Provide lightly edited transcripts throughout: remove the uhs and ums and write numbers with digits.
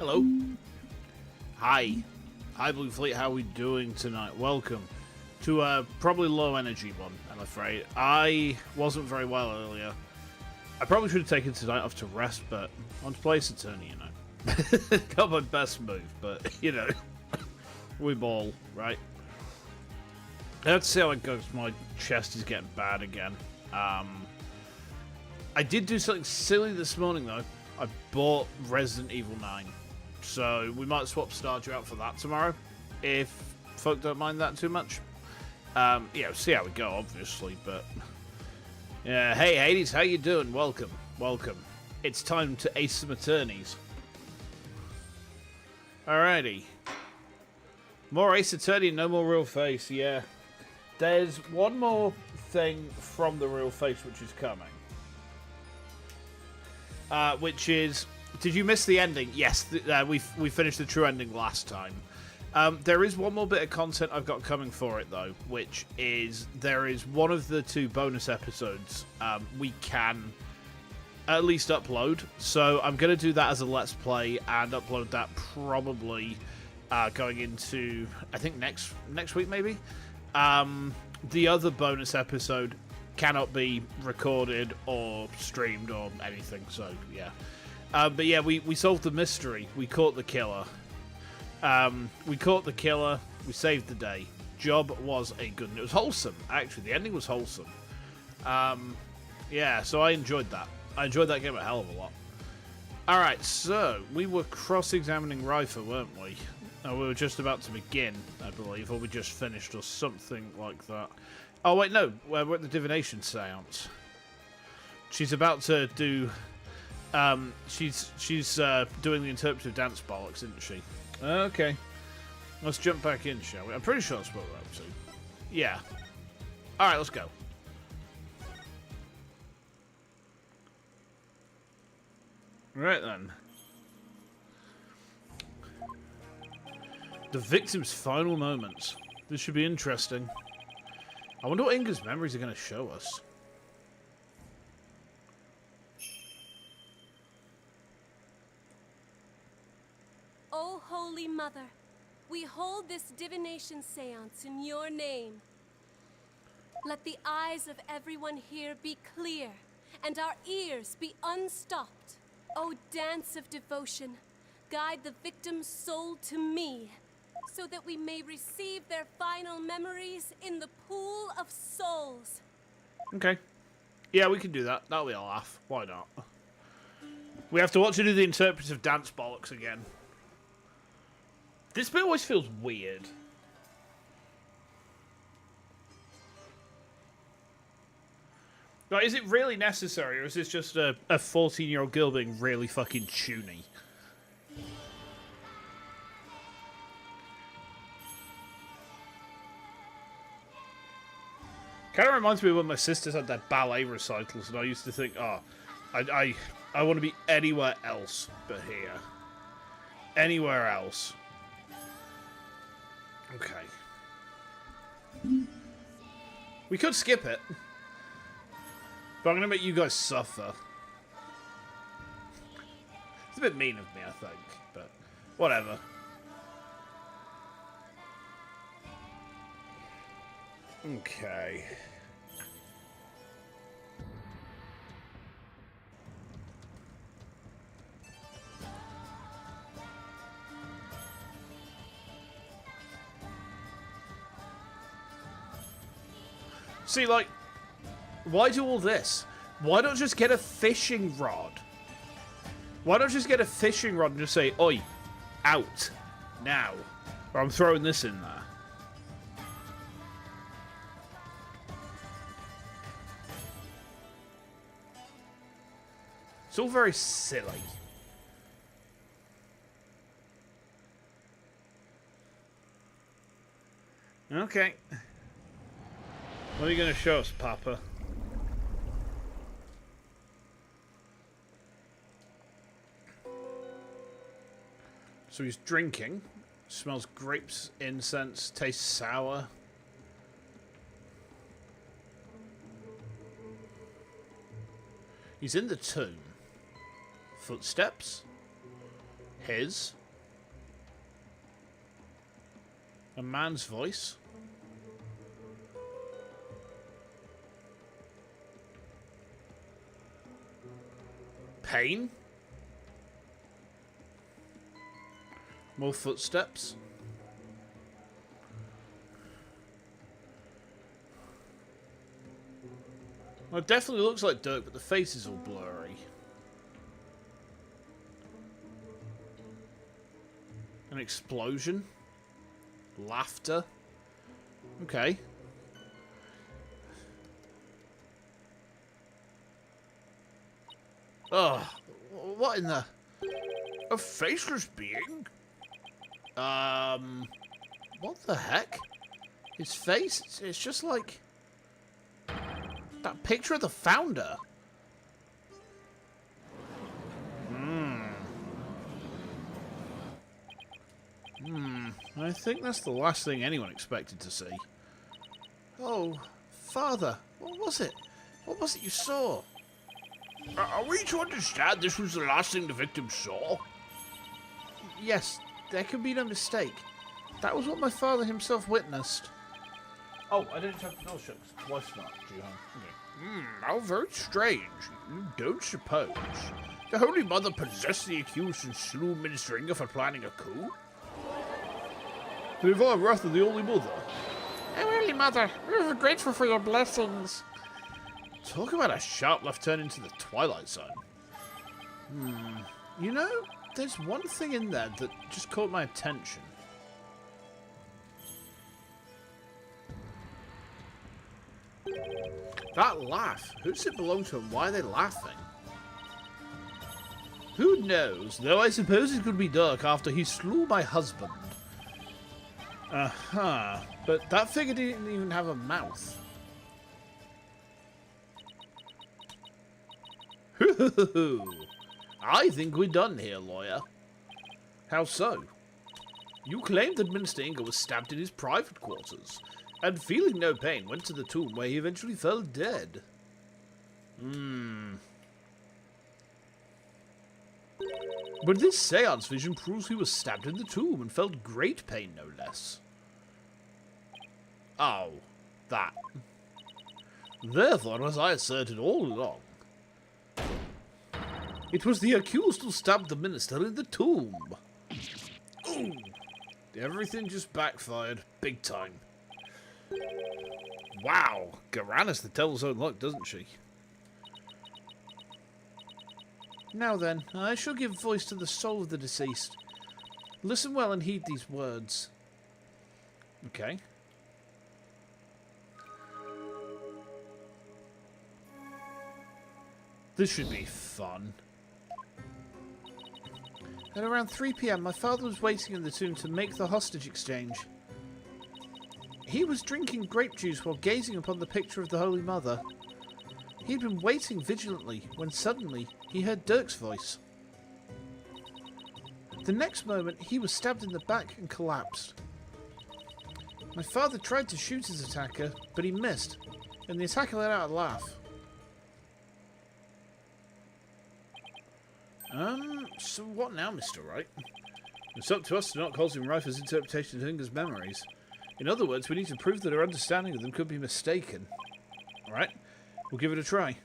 Hello. Hi. Hi, Blue Fleet. How are we doing tonight? Welcome to a probably low energy one, I'm afraid. I wasn't very well earlier. I probably should have taken tonight off to rest, but I want to play Saturnia, you know. Not my best move, but, you know, we ball, right? Let's see how it goes. My chest is getting bad again. I did do something silly this morning, though. I bought Resident Evil 9. So we might swap Stardew out for that tomorrow, if folk don't mind that too much. Yeah, we'll see how we go, obviously, but... Yeah, hey, Hades, how you doing? Welcome, welcome. It's time to ace some attorneys. Alrighty. More Ace Attorney, no more Real Face, yeah. There's one more thing from the Real Face which is coming. Which is... Did you miss the ending? Yes, we finished the true ending last time. There is one more bit of content I've got coming for it, though, which is there is one of the 2 bonus episodes we can at least upload. So I'm going to do that as a Let's Play and upload that probably going into, I think, next week, maybe. The other bonus episode cannot be recorded or streamed or anything, so yeah. But yeah, we solved the mystery. We caught the killer. We caught the killer. We saved the day. Job was a good... It was wholesome, actually. The ending was wholesome. Yeah, so I enjoyed that. I enjoyed that game a hell of a lot. Alright, so we were cross-examining Rifa, weren't we? We were just about to begin, I believe, or we just finished or something like that. Oh, wait, no. We're at the divination seance. She's about to do... she's doing the interpretive dance bollocks, isn't she? Okay. Let's jump back in, shall we? I'm pretty sure that's what we're up to. Yeah. Alright, let's go. Right then. The victim's final moments. This should be interesting. I wonder what Inga's memories are going to show us. O Holy Mother, we hold this divination seance in your name. Let the eyes of everyone here be clear, and our ears be unstopped. O dance of devotion, guide the victim's soul to me, so that we may receive their final memories in the pool of souls. Okay. Yeah, we can do that. That'll be a laugh. Why not? We have to watch her do the interpretive dance bollocks again. This bit always feels weird. Like, is it really necessary, or is this just a 14-year-old girl being really fucking toony? Kind of reminds me of when my sisters had their ballet recitals, and I used to think, oh, I want to be anywhere else but here. Anywhere else. Okay. We could skip it. But I'm going to make you guys suffer. It's a bit mean of me, I think. But whatever. Okay. See, like, why do all this? Why not just get a fishing rod? Why not just get a fishing rod and just say, oi, out, now. Or I'm throwing this in there. It's all very silly. Okay. What are you going to show us, Papa? So he's drinking. Smells grapes, incense, tastes sour. He's in the tomb. Footsteps. His. A man's voice. Pain. More footsteps. Well, it definitely looks like Dirk, but the face is all blurry. An explosion. Laughter. Okay. Ugh. What in the... A faceless being? What the heck? His face, it's just like... that picture of the founder. I think that's the last thing anyone expected to see. Oh, Father, what was it? What was it you saw? Are we to understand this was the last thing the victim saw? Yes, there can be no mistake. That was what my father himself witnessed. Oh, I didn't have the door shut because wife's not, Jihan. Okay. How very strange. You don't suppose the Holy Mother possessed the accused and slew Minister Inga for planning a coup? To divine wrath of the Holy Mother. Oh, Holy Mother, we're grateful for your blessings. Talk about a sharp left turn into the Twilight Zone. You know, there's one thing in there that just caught my attention. That laugh. Who does it belong to and why are they laughing? Who knows, though I suppose it could be Dirk after he slew my husband. But that figure didn't even have a mouth. I think we're done here, lawyer. How so? You claimed that Minister Inga was stabbed in his private quarters, and feeling no pain, went to the tomb where he eventually fell dead. But this seance vision proves he was stabbed in the tomb and felt great pain, no less. Oh, that. Therefore, as I asserted all along, it was the accused who stabbed the minister in the tomb. Ooh. Everything just backfired, big time. Wow, Garan has the devil's own luck, doesn't she? Now then, I shall give voice to the soul of the deceased. Listen well and heed these words. Okay. This should be fun. At around 3 PM, my father was waiting in the tomb to make the hostage exchange. He was drinking grape juice while gazing upon the picture of the Holy Mother. He had been waiting vigilantly when suddenly he heard Dirk's voice. The next moment, he was stabbed in the back and collapsed. My father tried to shoot his attacker, but he missed, and the attacker let out a laugh. So what now, Mr. Wright? It's up to us to not cause him Rifer's interpretation of Inga's memories. In other words, we need to prove that our understanding of them could be mistaken. Alright, we'll give it a try.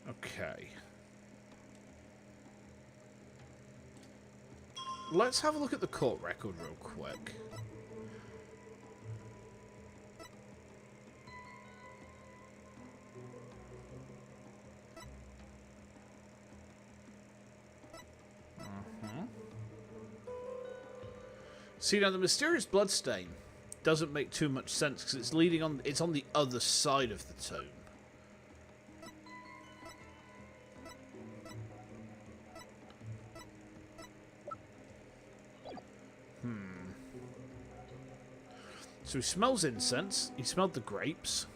Okay. Let's have a look at the court record real quick. See, now the mysterious bloodstain doesn't make too much sense because it's leading on. It's on the other side of the tomb. So he smells incense. He smelled the grapes.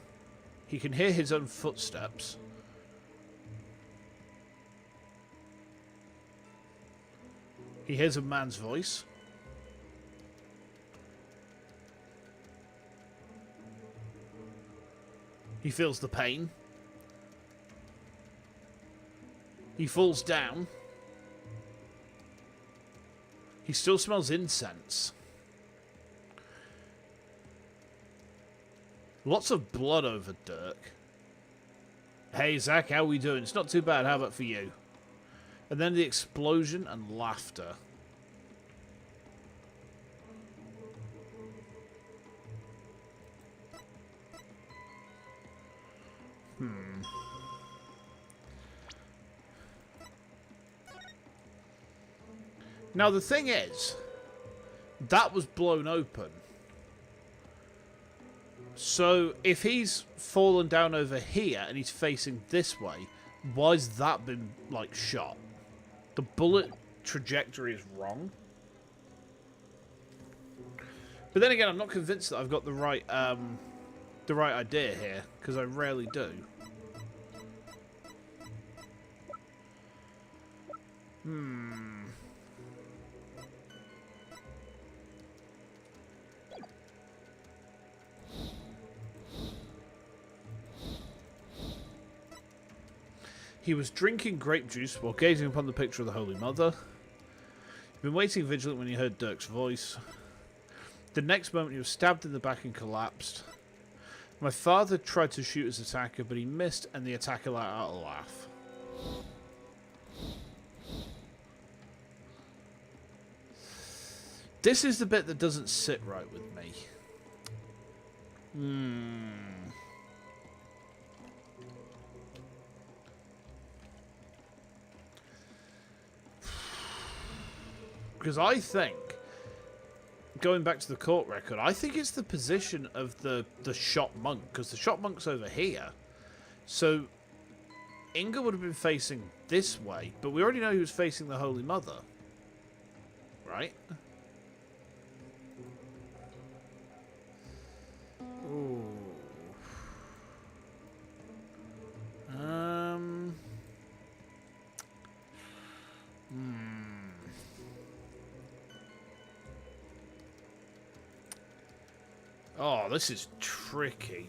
He can hear his own footsteps. He hears a man's voice. He feels the pain. He falls down. He still smells incense. Lots of blood over Dirk. Hey, Zach, how we doing? It's not too bad. How about for you? And then the explosion and laughter. Now, the thing is, that was blown open. So, if he's fallen down over here and he's facing this way, why's that been, like, shot? The bullet trajectory is wrong. But then again, I'm not convinced that I've got the right idea here, because I rarely do. He was drinking grape juice while gazing upon the picture of the Holy Mother. He'd been waiting vigilant when he heard Dirk's voice. The next moment he was stabbed in the back and collapsed. My father tried to shoot his attacker, but he missed and the attacker let out a laugh. This is the bit that doesn't sit right with me. Because I think, going back to the court record, I think it's the position of the shot monk, because the shot monk's over here. So, Inga would have been facing this way, but we already know he was facing the Holy Mother. Right? Ooh. Oh, this is tricky.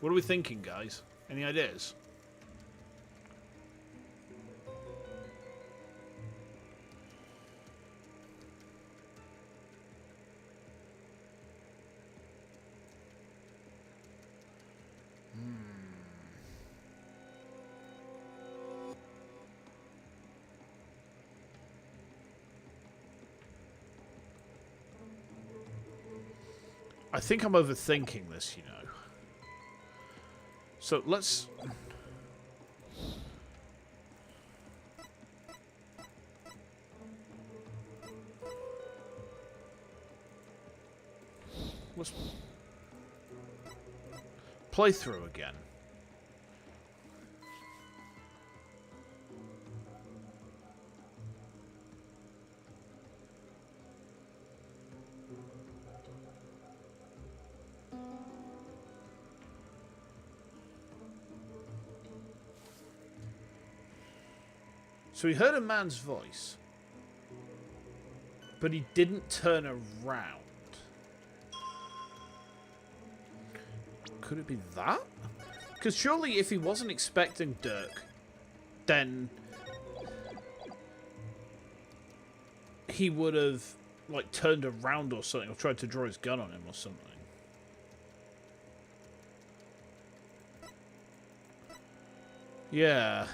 What are we thinking, guys? Any ideas? I think I'm overthinking this, you know. So let's... Let's play through again. So he heard a man's voice, but he didn't turn around. Could it be that? Because surely if he wasn't expecting Dirk, then he would have, like, turned around or something, or tried to draw his gun on him or something. Yeah.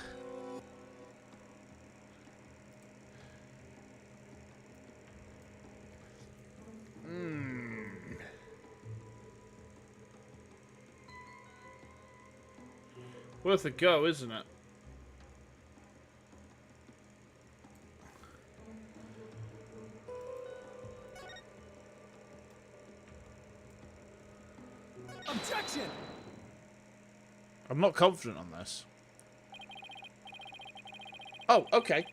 Worth a go, isn't it? Objection! I'm not confident on this. Oh, okay.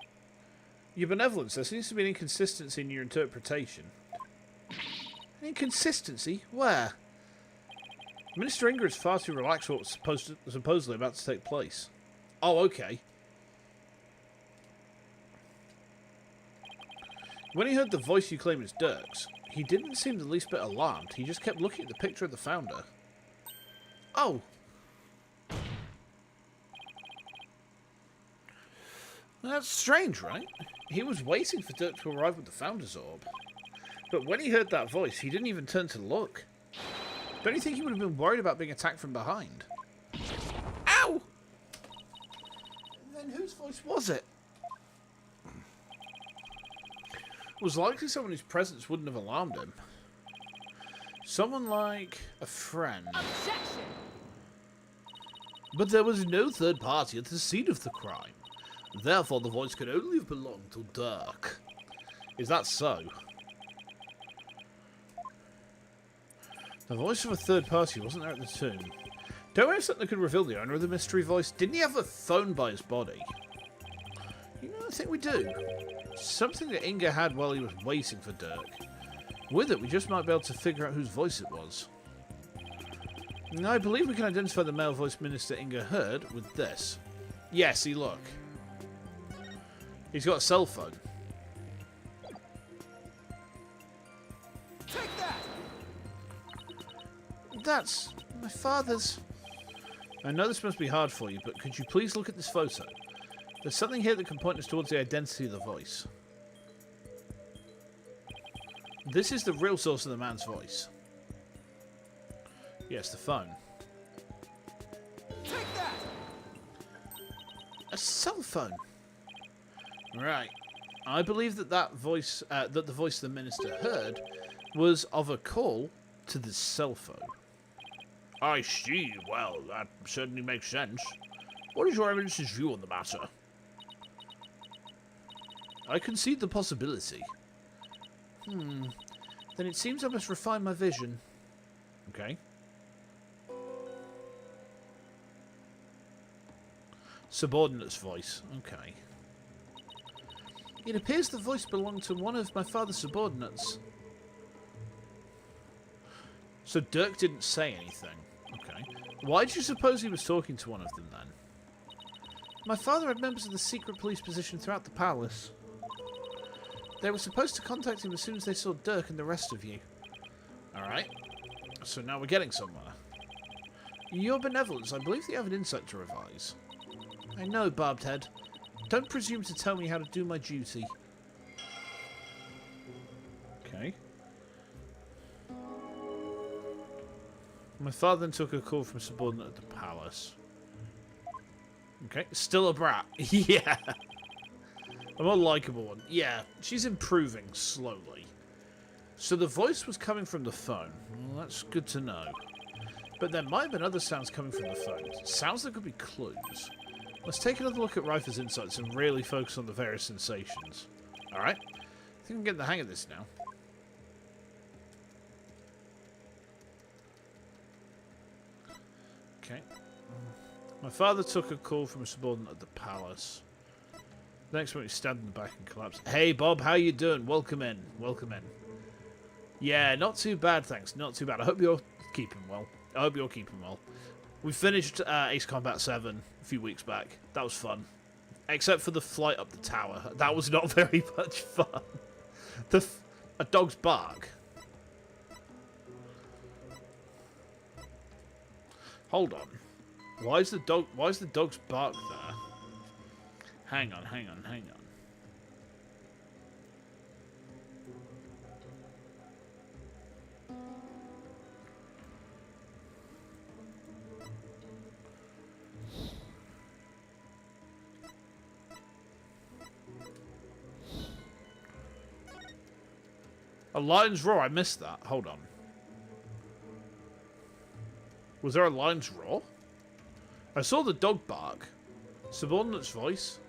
Your benevolence, there seems to be an inconsistency in your interpretation. An inconsistency? Where? Minister Inga is far too relaxed for what's supposedly about to take place. Oh, okay. When he heard the voice you claim is Dirk's, he didn't seem the least bit alarmed. He just kept looking at the picture of the founder. Oh. That's strange, right? He was waiting for Dirk to arrive with the Founder's Orb. But when he heard that voice, he didn't even turn to look. Don't you think he would have been worried about being attacked from behind? Ow! And then whose voice was it? It was likely someone whose presence wouldn't have alarmed him. Someone like a friend. Objection! But there was no third party at the scene of the crime. Therefore, the voice could only have belonged to Dirk. Is that so? The voice of a third party wasn't there at the tomb. Don't we have something that could reveal the owner of the mystery voice? Didn't he have a phone by his body? You know, I think we do. Something that Inga had while he was waiting for Dirk. With it, we just might be able to figure out whose voice it was. Now, I believe we can identify the male voice Minister Inga heard with this. Yes, see, look. He's got a cell phone. Take that! That's my father's. I know this must be hard for you, but could you please look at this photo? There's something here that can point us towards the identity of the voice. This is the real source of the man's voice. Yes, the phone. Take that! A cell phone. Right. I believe that the voice the minister heard was of a call to the cell phone. I see. Well, that certainly makes sense. What is your evidence's view on the matter? I concede the possibility. Then it seems I must refine my vision. Okay. Subordinate's voice. Okay. It appears the voice belonged to one of my father's subordinates. So Dirk didn't say anything. Okay. Why did you suppose he was talking to one of them then? My father had members of the secret police position throughout the palace. They were supposed to contact him as soon as they saw Dirk and the rest of you. Alright. So now we're getting somewhere. Your benevolence, I believe that you have an insight to revise. I know, Barbed Head. Don't presume to tell me how to do my duty. Okay. My father then took a call from a subordinate at the palace. Okay, still a brat. Yeah. A more likeable one. Yeah, she's improving slowly. So the voice was coming from the phone. Well, that's good to know. But there might have been other sounds coming from the phone. Sounds that could be clues. Let's take another look at Rifer's insights and really focus on the various sensations. Alright. I think I'm getting the hang of this now. Okay. My father took a call from a subordinate at the palace. Next one, he stabbed in the back and collapsed. Hey, Bob, how you doing? Welcome in. Welcome in. Yeah, not too bad, thanks. Not too bad. I hope you're keeping well. I hope you're keeping well. We finished Ace Combat 7 a few weeks back. That was fun. Except for the flight up the tower. That was not very much fun. A dog's bark. Hold on. Why is the dog's bark there? Hang on. A lion's roar, I missed that. Hold on. Was there a lion's roar? I saw the dog bark. Subordinate's voice.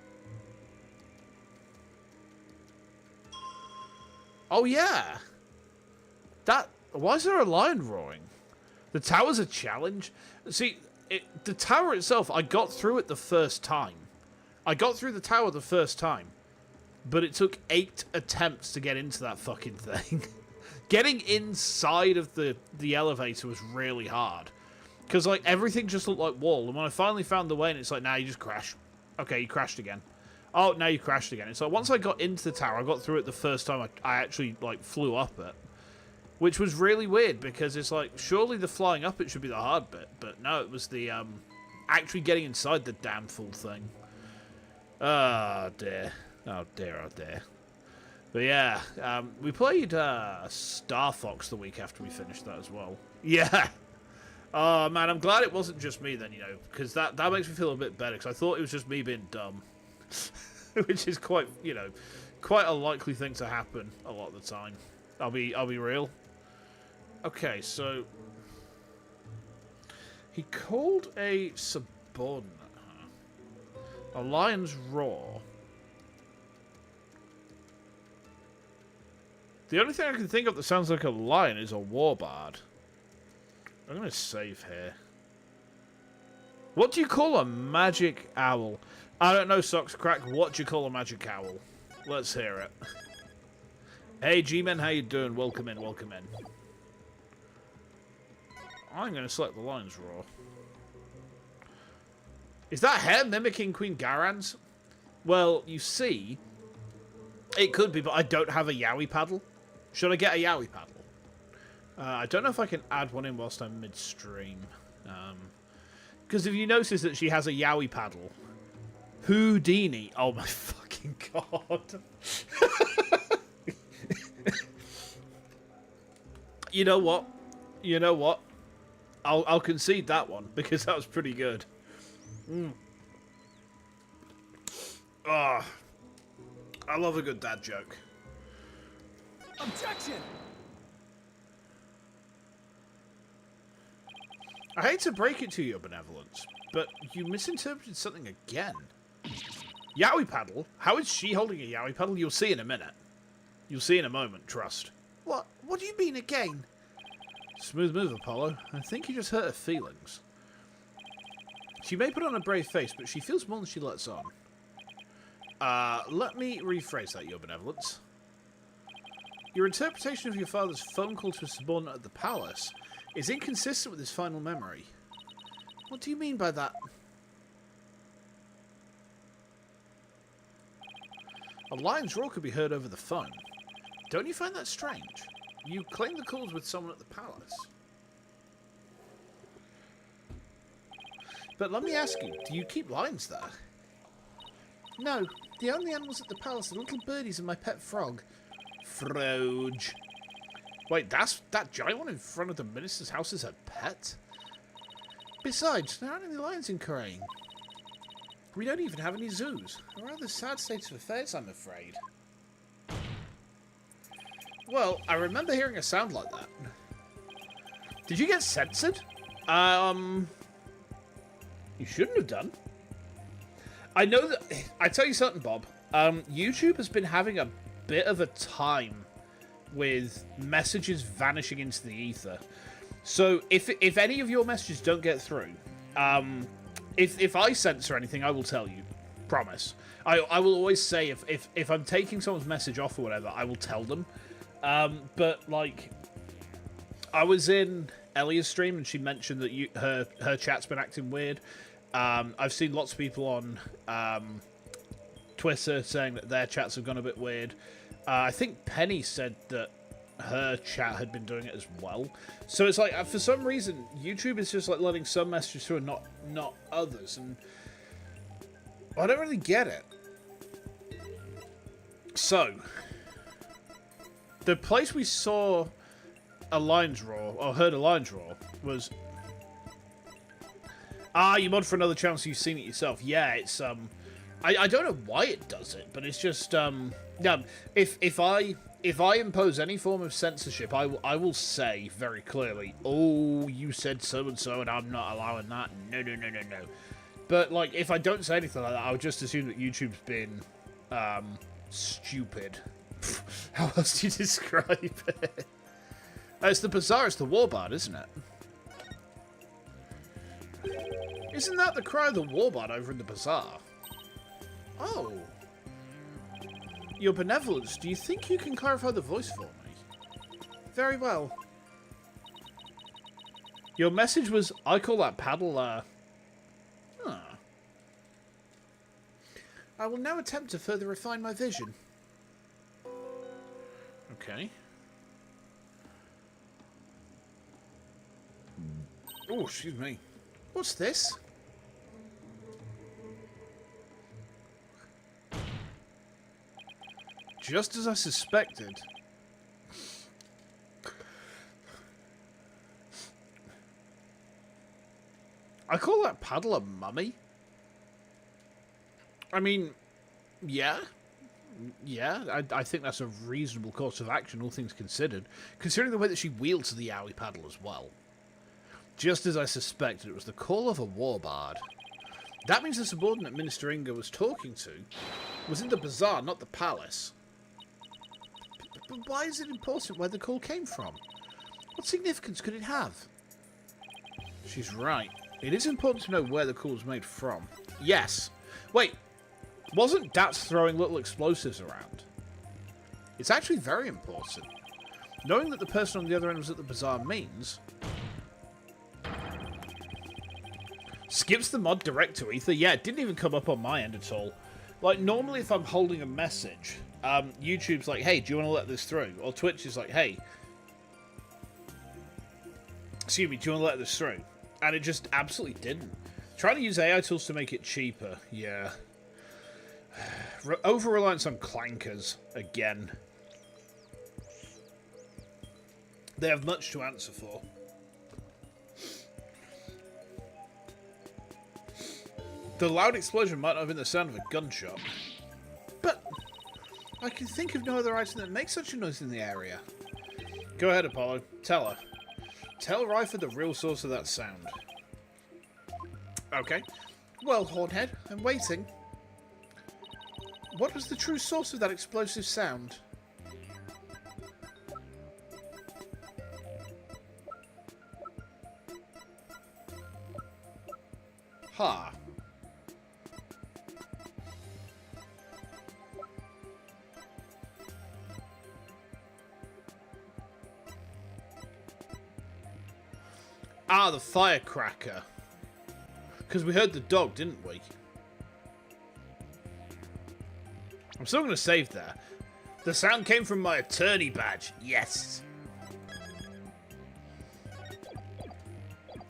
Oh yeah! Why is there a lion roaring? The tower's a challenge? See, the tower itself, I got through it the first time. I got through the tower the first time. But it took 8 attempts to get into that fucking thing. Getting inside of the elevator was really hard. Because, like, everything just looked like wall. And when I finally found the way, and it's like, nah, you just crash. Okay, you crashed again. Oh, now you crashed again. It's like, once I got into the tower, I got through it the first time I actually, like, flew up it. Which was really weird, because it's like, surely the flying up it should be the hard bit. But no, it was the, actually getting inside the damn fool thing. Oh dear. Oh dear, oh dear. But yeah, we played Star Fox the week after we finished that as well. Yeah. Oh man, I'm glad it wasn't just me then, you know, because that makes me feel a bit better, because I thought it was just me being dumb. Which is quite, you know, quite a likely thing to happen a lot of the time. I'll be real. Okay, so he called a subordinate a lion's roar. The only thing I can think of that sounds like a lion is a warbard. I'm going to save here. What do you call a magic owl? I don't know, Socks Crack. What do you call a magic owl? Let's hear it. Hey, G-Men, how you doing? Welcome in, welcome in. I'm going to select the lion's roar. Is that hair mimicking Queen Garan's? Well, you see, it could be, but I don't have a Yowie paddle. Should I get a Yowie paddle? I don't know if I can add one in whilst I'm midstream. Because if you notice that she has a Yowie paddle, Houdini. Oh my fucking god. You know what? You know what? I'll concede that one, because that was pretty good. Ah, I love a good dad joke. Objection! I hate to break it to you, Benevolence, but you misinterpreted something again. Yowie paddle? How is she holding a Yowie paddle? You'll see in a minute. You'll see in a moment, trust. What? What do you mean again? Smooth move, Apollo. I think you just hurt her feelings. She may put on a brave face, but she feels more than she lets on. Let me rephrase that, Your Benevolence. Your interpretation of your father's phone call to a subordinate at the palace is inconsistent with his final memory. What do you mean by that? A lion's roar could be heard over the phone. Don't you find that strange? You claim the calls with someone at the palace. But let me ask you, do you keep lions there? No, the only animals at the palace are little birdies and my pet frog. Froge. Wait, that giant one in front of the minister's house is a pet? Besides, there aren't any lions in Korean. We don't even have any zoos. A rather sad state of affairs, I'm afraid. Well, I remember hearing a sound like that. Did you get censored? You shouldn't have done. I know that... I tell you something, Bob. YouTube has been having a bit of a time with messages vanishing into the ether. So if any of your messages don't get through, if I censor anything, I will tell you. Promise. I will always say if I'm taking someone's message off or whatever, I will tell them. But like, I was in Elia's stream and she mentioned that her chat's been acting weird. I've seen lots of people on Twitter saying that their chats have gone a bit weird. I think Penny said that her chat had been doing it as well. So it's like, for some reason, YouTube is just like letting some messages through and not others. And I don't really get it. So, the place we saw a lion's roar, or heard a lion's roar, was... you mod for another channel, so you've seen it yourself. Yeah, it's, I don't know why it does it, but it's just, yeah, if I impose any form of censorship, I will say very clearly, oh, you said so-and-so, and I'm not allowing that. No. But, like, if I don't say anything like that, I would just assume that YouTube's been, stupid. How else do you describe it? It's the Bazaar, it's the Warbard, isn't it? Isn't that the cry of the Warbard over in the Bazaar? Oh. Your Benevolence, do you think you can clarify the voice for me? Very well. Your message was, I call that paddle, I will now attempt to further refine my vision. Okay. Oh, excuse me. What's this? Just as I suspected. I call that paddle a mummy? I mean, yeah. Yeah, I think that's a reasonable course of action, all things considered. Considering the way that she wields the owie paddle as well. Just as I suspected, it was the call of a warbard. That means the subordinate Minister Inga was talking to was in the bazaar, not the palace. But why is it important where the call came from? What significance could it have? She's right. It is important to know where the call was made from. Yes. Wait. Wasn't Dats throwing little explosives around? It's actually very important. Knowing that the person on the other end was at the bazaar means... Skips the mod direct to ether? Yeah, it didn't even come up on my end at all. Like, normally if I'm holding a message, YouTube's like, hey, do you want to let this through? Or Twitch is like, hey, excuse me, do you want to let this through? And it just absolutely didn't. Trying to use AI tools to make it cheaper, yeah. Over-reliance on clankers, again. They have much to answer for. The loud explosion might not have been the sound of a gunshot. But I can think of no other item that makes such a noise in the area. Go ahead, Apollo. Tell her. Tell Ryfer the real source of that sound. Okay. Well, Hornhead, I'm waiting. What was the true source of that explosive sound? Ha. Ah, the firecracker. Because we heard the dog, didn't we? I'm still going to save there. The sound came from my attorney badge. Yes.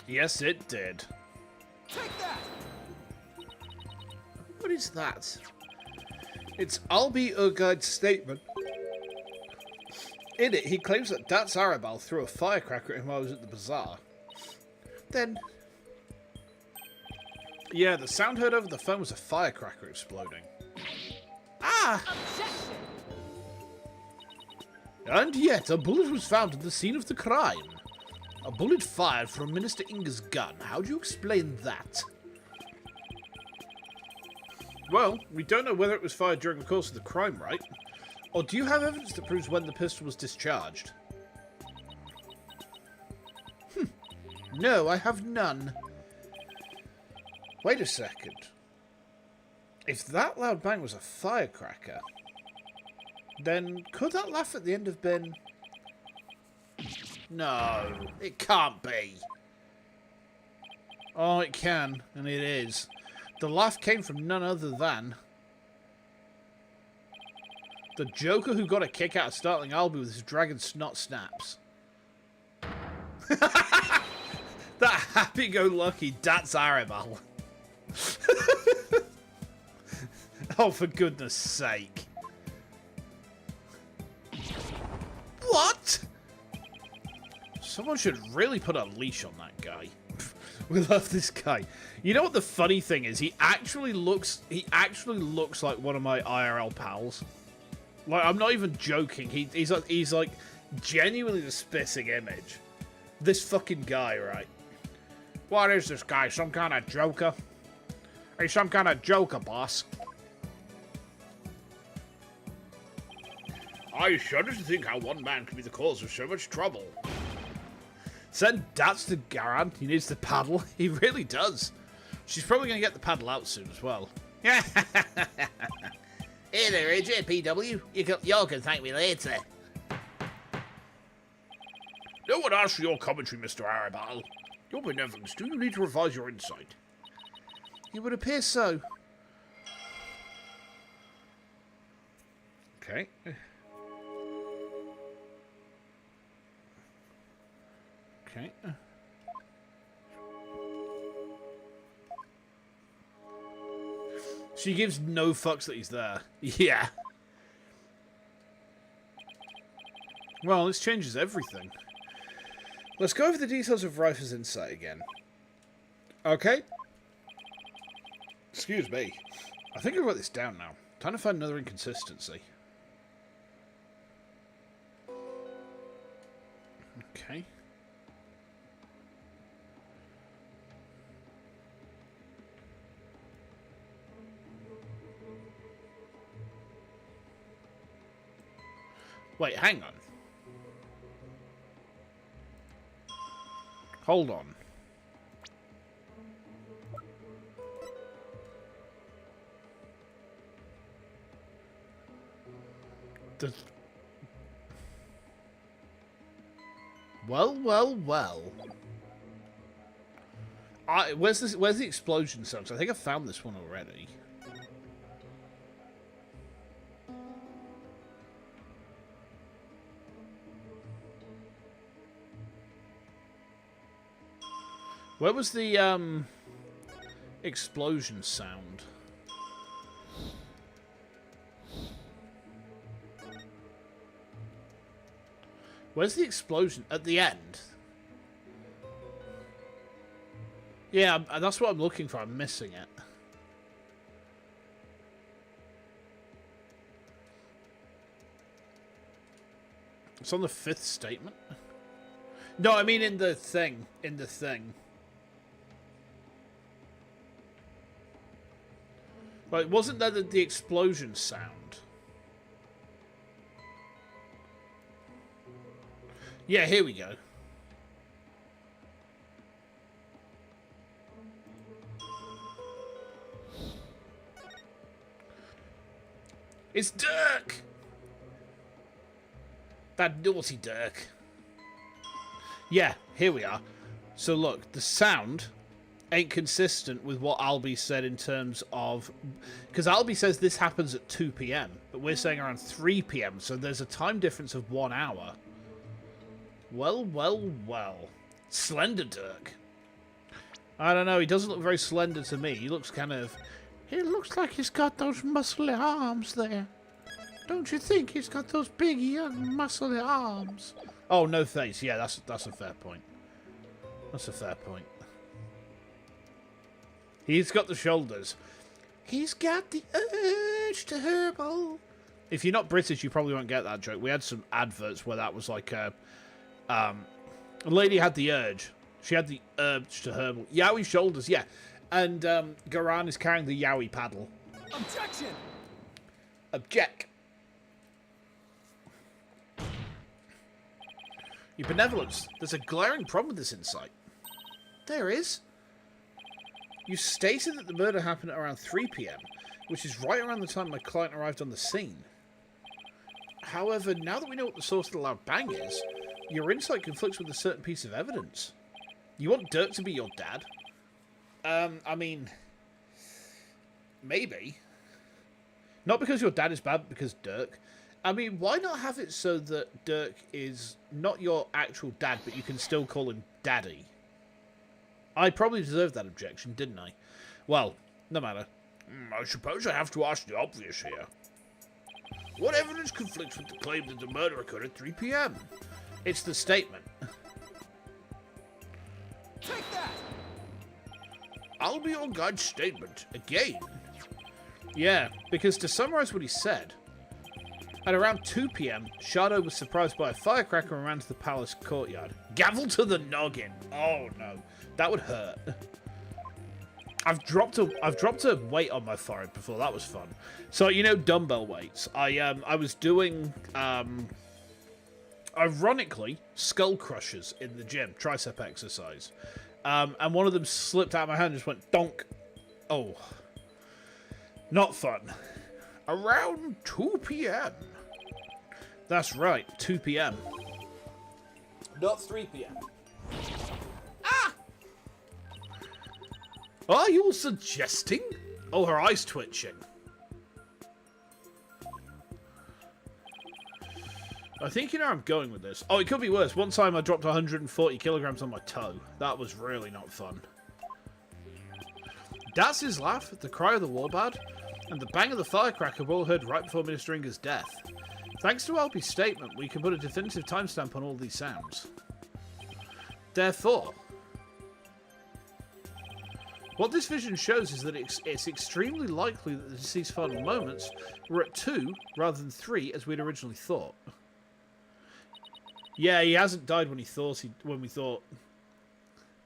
Yes, it did. Take that! What is that? It's Albi Urgaid's statement. In it, he claims that Dats Arabal threw a firecracker at him while I was at the bazaar. Then... yeah, the sound heard over the phone was a firecracker exploding. Ah! Objection! And yet, a bullet was found at the scene of the crime. A bullet fired from Minister Inga's gun. How do you explain that? Well, we don't know whether it was fired during the course of the crime, right? Or do you have evidence that proves when the pistol was discharged? No, I have none. Wait a second. If that loud bang was a firecracker, then could that laugh at the end have been... no, it can't be. Oh, it can, and it is. The laugh came from none other than... the Joker who got a kick out of startling Albi with his dragon snot snaps. That happy-go-lucky Dats Arabal. Oh, for goodness sake. What? Someone should really put a leash on that guy. We love this guy. You know what the funny thing is? He actually looks like one of my IRL pals. Like, I'm not even joking. He's like genuinely the spitting image. This fucking guy, right? What is this guy? Some kind of joker? He's some kind of joker, boss. I shudder to think how one man could be the cause of so much trouble. Send Dats to Garan. He needs the paddle. He really does. She's probably going to get the paddle out soon as well. Hey there, AJ, PW. Y'all can thank me later. No one asked for your commentary, Mr. Arabal. Your benevolence, do you need to revise your insight? It would appear so. Okay. Okay. She gives no fucks that he's there. Yeah. Well, this changes everything. Let's go over the details of Rifer's insight again. Okay. Excuse me. I think I wrote this down now. Time to find another inconsistency. Okay. Wait, hang on. Hold on. Well. Where's the explosion song? I think I found this one already. Where was the explosion sound? Where's the explosion? At the end? Yeah, that's what I'm looking for. I'm missing it. It's on the 5th statement. No, I mean in the thing. In the thing. Right, wasn't there the explosion sound? Yeah, here we go. It's Dirk! That naughty Dirk. Yeah, here we are. So look, the sound ain't consistent with what Albie said in terms of... Because Albie says this happens at 2 PM, but we're saying around 3 PM, so there's a time difference of 1 hour. Well. Slender Dirk. I don't know, he doesn't look very slender to me. He looks kind of... He looks like he's got those muscly arms there. Don't you think he's got those big, young, muscly arms? Oh, no face. Yeah, that's a fair point. That's a fair point. He's got the shoulders. He's got the urge to herbal. If you're not British, you probably won't get that joke. We had some adverts where that was like a lady had the urge. She had the urge to herbal. Yowie shoulders, yeah. And Garan is carrying the Yowie paddle. Objection! Object. Your benevolence. There's a glaring problem with this insight. There is. You stated that the murder happened at around 3 PM, which is right around the time my client arrived on the scene. However, now that we know what the source of the loud bang is, your insight conflicts with a certain piece of evidence. You want Dirk to be your dad? I mean, maybe. Not because your dad is bad, but because Dirk. I mean, why not have it so that Dirk is not your actual dad, but you can still call him Daddy? I probably deserved that objection, didn't I? Well, no matter. I suppose I have to ask the obvious here. What evidence conflicts with the claim that the murder occurred at 3 PM? It's the statement. Take that! I'll be your guide's statement again. Yeah, because to summarize what he said, at around 2 PM, Shadow was surprised by a firecracker and ran to the palace courtyard. Gavel to the noggin. Oh no, that would hurt. I've dropped a weight on my forehead before. That was fun. So you know dumbbell weights. I was doing ironically skull crushers in the gym, tricep exercise, and one of them slipped out of my hand and just went donk. Oh, not fun. Around 2 PM. That's right, 2 PM. Not 3 PM. Ah! Are you suggesting? Oh, her eyes twitching. I think you know where I'm going with this. Oh, it could be worse. One time I dropped 140 kilograms on my toe. That was really not fun. That's his laugh, the cry of the warbird, and the bang of the firecracker were all heard right before Minister Inger's death. Thanks to Alpi's statement, we can put a definitive timestamp on all these sounds. Therefore, what this vision shows is that it's extremely likely that the deceased's final moments were at 2 rather than 3, as we'd originally thought. Yeah, he hasn't died when we thought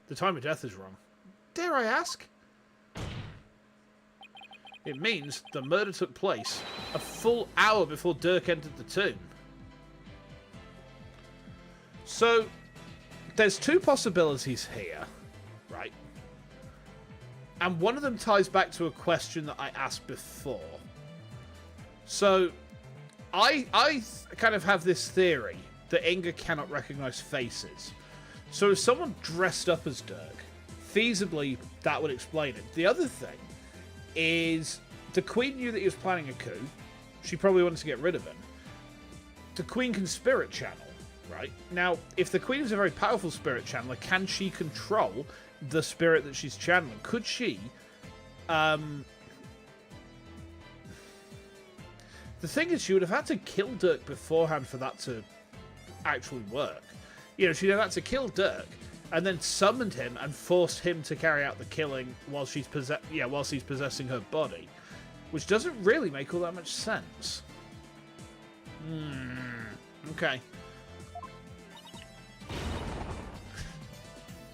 the time of death is wrong. Dare I ask? It means the murder took place a full hour before Dirk entered the tomb. So, there's 2 possibilities here, right? And one of them ties back to a question that I asked before. So, I kind of have this theory that Inga cannot recognize faces. So if someone dressed up as Dirk, feasibly that would explain it. The other thing is the Queen knew that he was planning a coup. She probably wanted to get rid of him. The Queen can spirit channel, right? Now, if the Queen is a very powerful spirit channeler, can she control the spirit that she's channeling? Could she... The thing is, she would have had to kill Dirk beforehand for that to actually work. You know, she'd have had to kill Dirk and then summoned him and forced him to carry out the killing while she's whilst he's possessing her body, which doesn't really make all that much sense. Okay.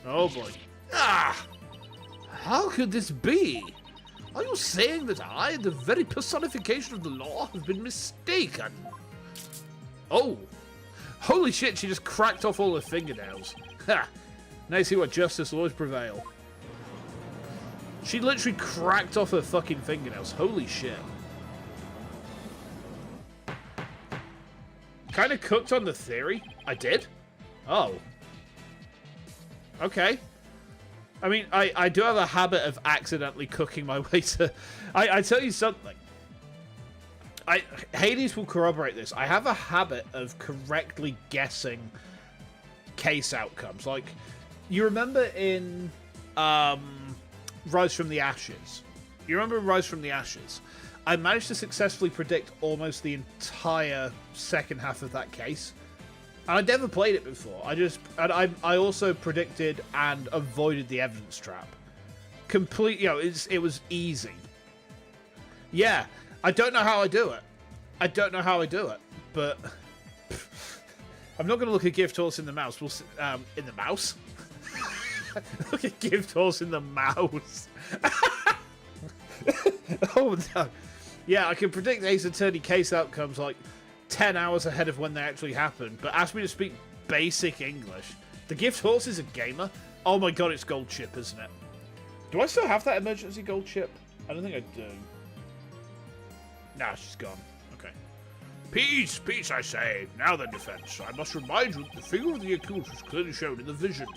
Oh boy. Ah! How could this be? Are you saying that I, the very personification of the law, have been mistaken? Oh! Holy shit, she just cracked off all her fingernails. Ha! Now you see what justice will always prevail. She literally cracked off her fucking fingernails. Holy shit. Kind of cooked on the theory. I did? Oh. Okay. I mean, I do have a habit of accidentally cooking my way to... I tell you something. Hades will corroborate this. I have a habit of correctly guessing case outcomes. Like, you remember in Rise from the Ashes? You remember Rise from the Ashes? I managed to successfully predict almost the entire second half of that case. And I'd never played it before. I also predicted and avoided the evidence trap. It was easy. Yeah, I don't know how I do it. But I'm not going to look at gift horse in the mouse. We'll see, in the mouse. Look at gift horse in the mouse. Oh no. Yeah, I can predict Ace Attorney case outcomes like 10 hours ahead of when they actually happen, but ask me to speak basic English. The gift horse is a gamer? Oh my god, it's gold chip, isn't it? Do I still have that emergency gold chip? I don't think I do. Nah, she's gone. Okay. Peace, peace, I say. Now then, defense. I must remind you that the figure of the accused was clearly shown in the vision.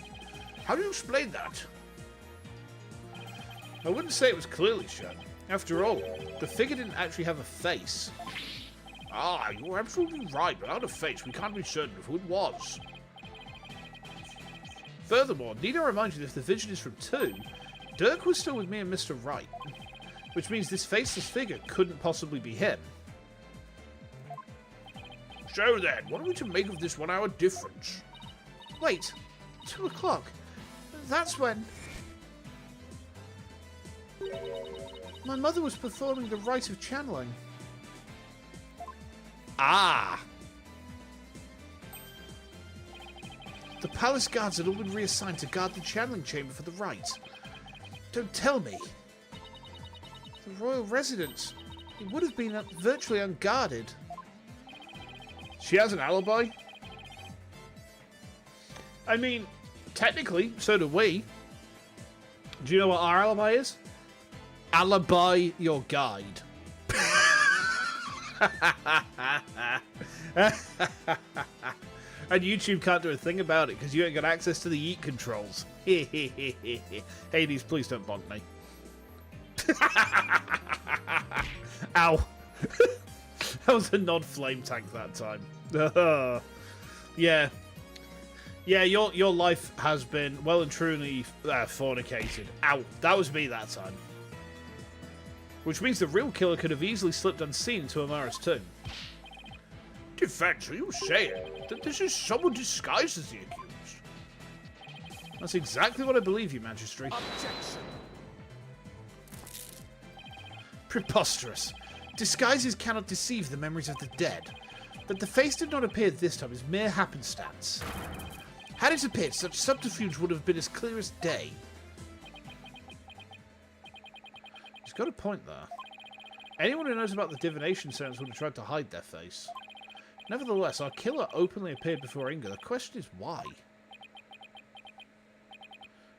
How do you explain that? I wouldn't say it was clearly shown. After all, the figure didn't actually have a face. Ah, you're absolutely right. Without a face, we can't be certain of who it was. Furthermore, need I remind you that if the vision is from 2, Dirk was still with me and Mr. Wright, which means this faceless figure couldn't possibly be him. So then, what are we to make of this 1 hour difference? Wait, 2 o'clock. That's when... My mother was performing the rite of channeling. Ah! The palace guards had all been reassigned to guard the channeling chamber for the rite. Don't tell me. The royal residence. It would have been virtually unguarded. She has an alibi? I mean, technically, so do we. Do you know what our alibi is? Alibi your guide. And YouTube can't do a thing about it because you ain't got access to the eat controls. Hades, please don't bonk me. Ow. That was a non-flame tank that time. Yeah. Yeah, your life has been well and truly fornicated. Ow. That was me that time. Which means the real killer could have easily slipped unseen into Amara's tomb. Defense, are you saying that this is someone disguised as the accused? That's exactly what I believe, Your Majesty. Objection. Preposterous. Disguises cannot deceive the memories of the dead. That the face did not appear this time is mere happenstance. Had it appeared, such subterfuge would have been as clear as day. He's got a point there. Anyone who knows about the divination seance would have tried to hide their face. Nevertheless, our killer openly appeared before Inga. The question is why?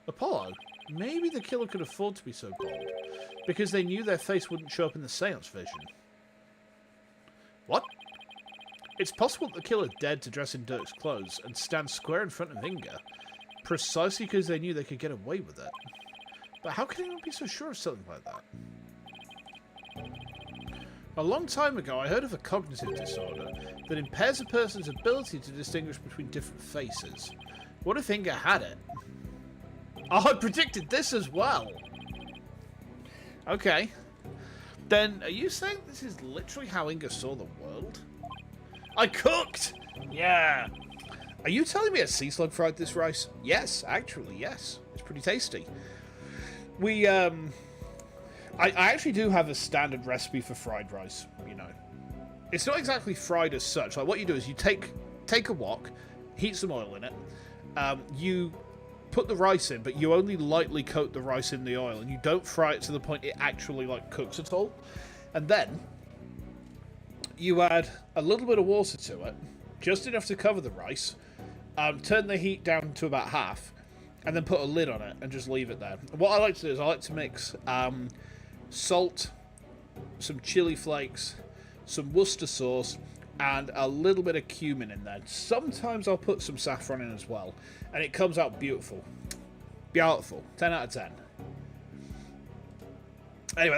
Apollo, maybe the killer could afford to be so bold, because they knew their face wouldn't show up in the seance vision. What? It's possible that the killer dared to dress in Dirk's clothes and stand square in front of Inga, precisely because they knew they could get away with it. But how can anyone be so sure of something like that? A long time ago, I heard of a cognitive disorder that impairs a person's ability to distinguish between different faces. What if Inga had it? Oh, I predicted this as well! Okay. Then, are you saying this is literally how Inga saw the world? I cooked! Yeah! Are you telling me a sea slug fried this rice? Yes, actually, yes. It's pretty tasty. We, I actually do have a standard recipe for fried rice, you know. It's not exactly fried as such. Like, what you do is you take a wok, heat some oil in it, you put the rice in, but you only lightly coat the rice in the oil, and you don't fry it to the point it actually, like, cooks at all. And then you add a little bit of water to it, just enough to cover the rice, turn the heat down to about half, and then put a lid on it and just leave it there. What I like to do is I like to mix salt, some chili flakes, some Worcester sauce, and a little bit of cumin in there. Sometimes I'll put some saffron in as well, and it comes out beautiful. Beautiful. 10 out of 10. Anyway,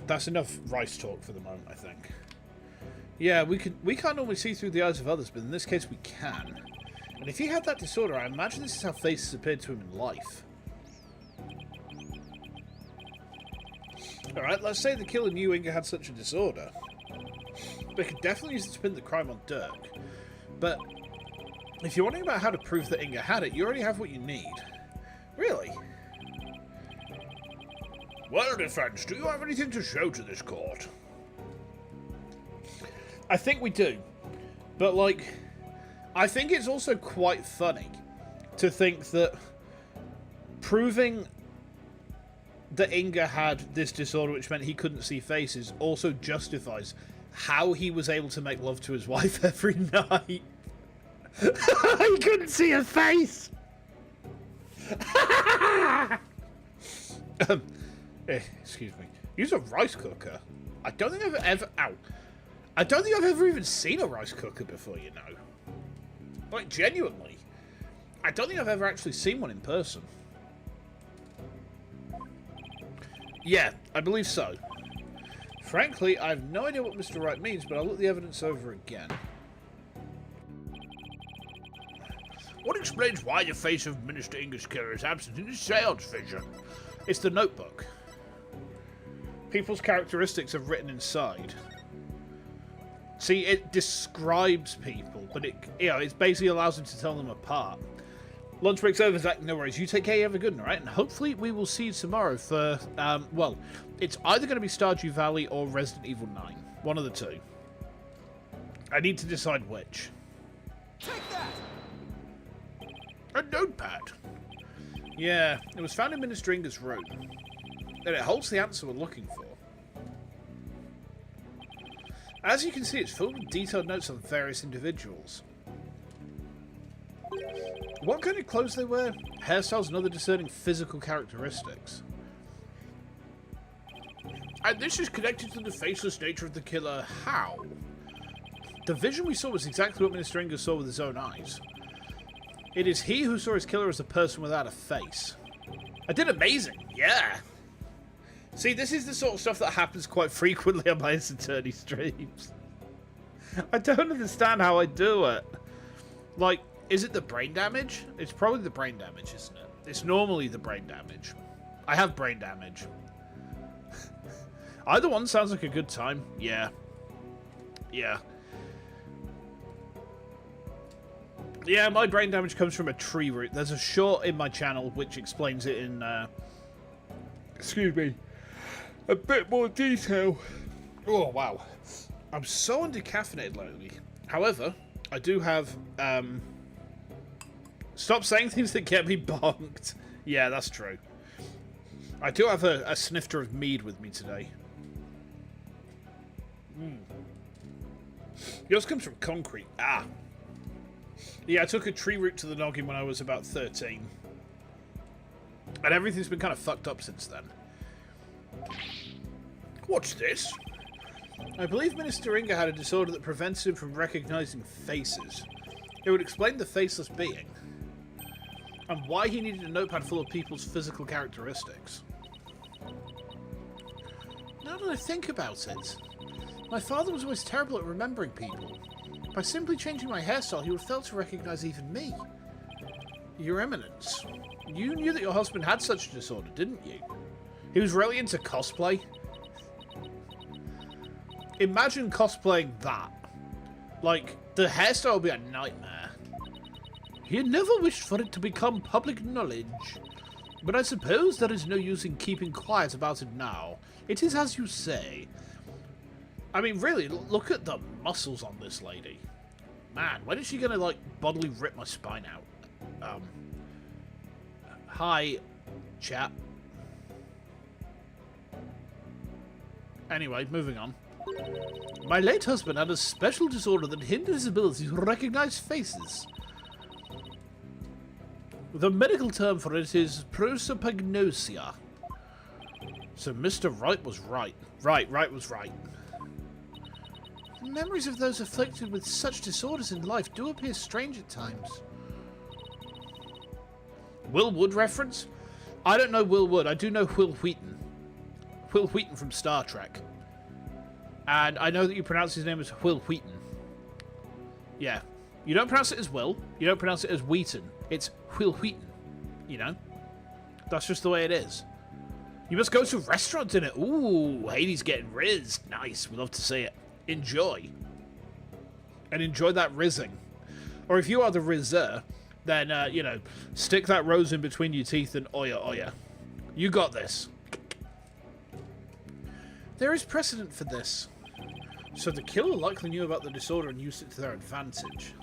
that's enough rice talk for the moment, I think. Yeah, we can't normally see through the eyes of others, but in this case we can. And if he had that disorder, I imagine this is how faces appeared to him in life. Alright, let's say the killer knew Inga had such a disorder. They could definitely use it to pin the crime on Dirk. But if you're wondering about how to prove that Inga had it, you already have what you need. Really? Well, defense, do you have anything to show to this court? I think we do. But, like, I think it's also quite funny to think that proving that Inga had this disorder, which meant he couldn't see faces, also justifies how he was able to make love to his wife every night. He couldn't see her face! Excuse me. Use a rice cooker? I don't think I've ever... Ow. I don't think I've ever even seen a rice cooker before, you know. Like, genuinely. I don't think I've ever actually seen one in person. Yeah, I believe so. Frankly, I have no idea what Mr. Wright means, but I'll look the evidence over again. What explains why the face of Minister Inga's killer is absent in his seance vision? It's the notebook. People's characteristics are written inside. See, it describes people, but it basically allows them to tell them apart. Lunch break's over, Zach. No worries. You take care. You have a good one, alright? And hopefully we will see you tomorrow for, well, it's either going to be Stardew Valley or Resident Evil 9. One of the two. I need to decide which. Take that! A notepad. Yeah, it was found in Minister Inga's room. And it holds the answer we're looking for. As you can see, it's filled with detailed notes on various individuals. What kind of clothes they wear, hairstyles, and other discerning physical characteristics. And this is connected to the faceless nature of the killer. How? The vision we saw was exactly what Minister Inga saw with his own eyes. It is he who saw his killer as a person without a face. I did amazing, yeah. See, this is the sort of stuff that happens quite frequently on my Ace Attorney streams. I don't understand how I do it. Like, is it the brain damage? It's probably the brain damage, isn't it? It's normally the brain damage. I have brain damage. Either one sounds like a good time. Yeah. Yeah. Yeah, my brain damage comes from a tree root. There's a short in my channel which explains it in, excuse me, a bit more detail. Oh, wow. I'm so undercaffeinated lately. However, I do have, stop saying things that get me bonked. Yeah, that's true. I do have a snifter of mead with me today. Yours comes from concrete. Ah. Yeah, I took a tree root to the noggin when I was about 13. And everything's been kind of fucked up since then. What's this? I believe Minister Inga had a disorder that prevents him from recognizing faces. It would explain the faceless being. And why he needed a notepad full of people's physical characteristics. Now that I think about it, my father was always terrible at remembering people. By simply changing my hairstyle, he would fail to recognize even me. Your Eminence, you knew that your husband had such a disorder, didn't you? He was really into cosplay. Imagine cosplaying that. Like, the hairstyle would be a nightmare. He had never wished for it to become public knowledge. But I suppose there is no use in keeping quiet about it now. It is as you say. I mean, really, look at the muscles on this lady. Man, when is she gonna, like, bodily rip my spine out? Hi, chat. Anyway, moving on. My late husband had a special disorder that hindered his ability to recognize faces. The medical term for it is prosopagnosia. So Mr. Wright was right. Wright was right. Memories of those afflicted with such disorders in life do appear strange at times. Will Wood reference? I don't know Will Wood. I do know Will Wheaton. Will Wheaton from Star Trek. And I know that you pronounce his name as Will Wheaton. Yeah. You don't pronounce it as Will. You don't pronounce it as Wheaton. It's Will Wheaton. You know? That's just the way it is. You must go to a restaurant dinner. Ooh, Hades getting rizzed. Nice. We love to see it. Enjoy. And enjoy that rizzing. Or if you are the rizzer, then, you know, stick that rose in between your teeth and oya oya. You got this. There is precedent for this. So the killer likely knew about the disorder and used it to their advantage.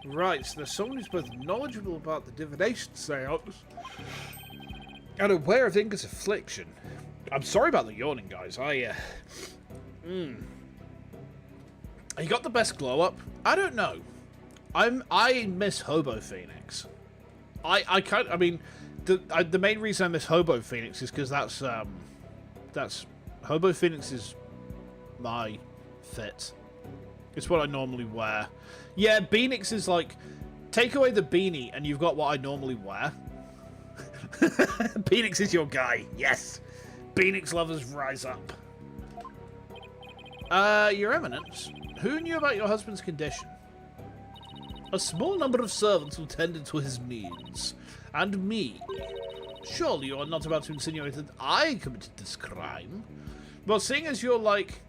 Right, so there's someone who's both knowledgeable about the divination seance and aware of Inga's affliction. I'm sorry about the yawning, guys. He got the best glow up? I don't know. I miss Hobo Phoenix. I mean, the main reason I miss Hobo Phoenix is because that's Hobo Phoenix is my fit. It's what I normally wear. Yeah, Beanix is like, take away the beanie and you've got what I normally wear. Beanix is your guy. Yes. Beanix lovers rise up. Your Eminence, who knew about your husband's condition? A small number of servants who tended to his needs. And me. Surely you are not about to insinuate that I committed this crime? Well, seeing as you're like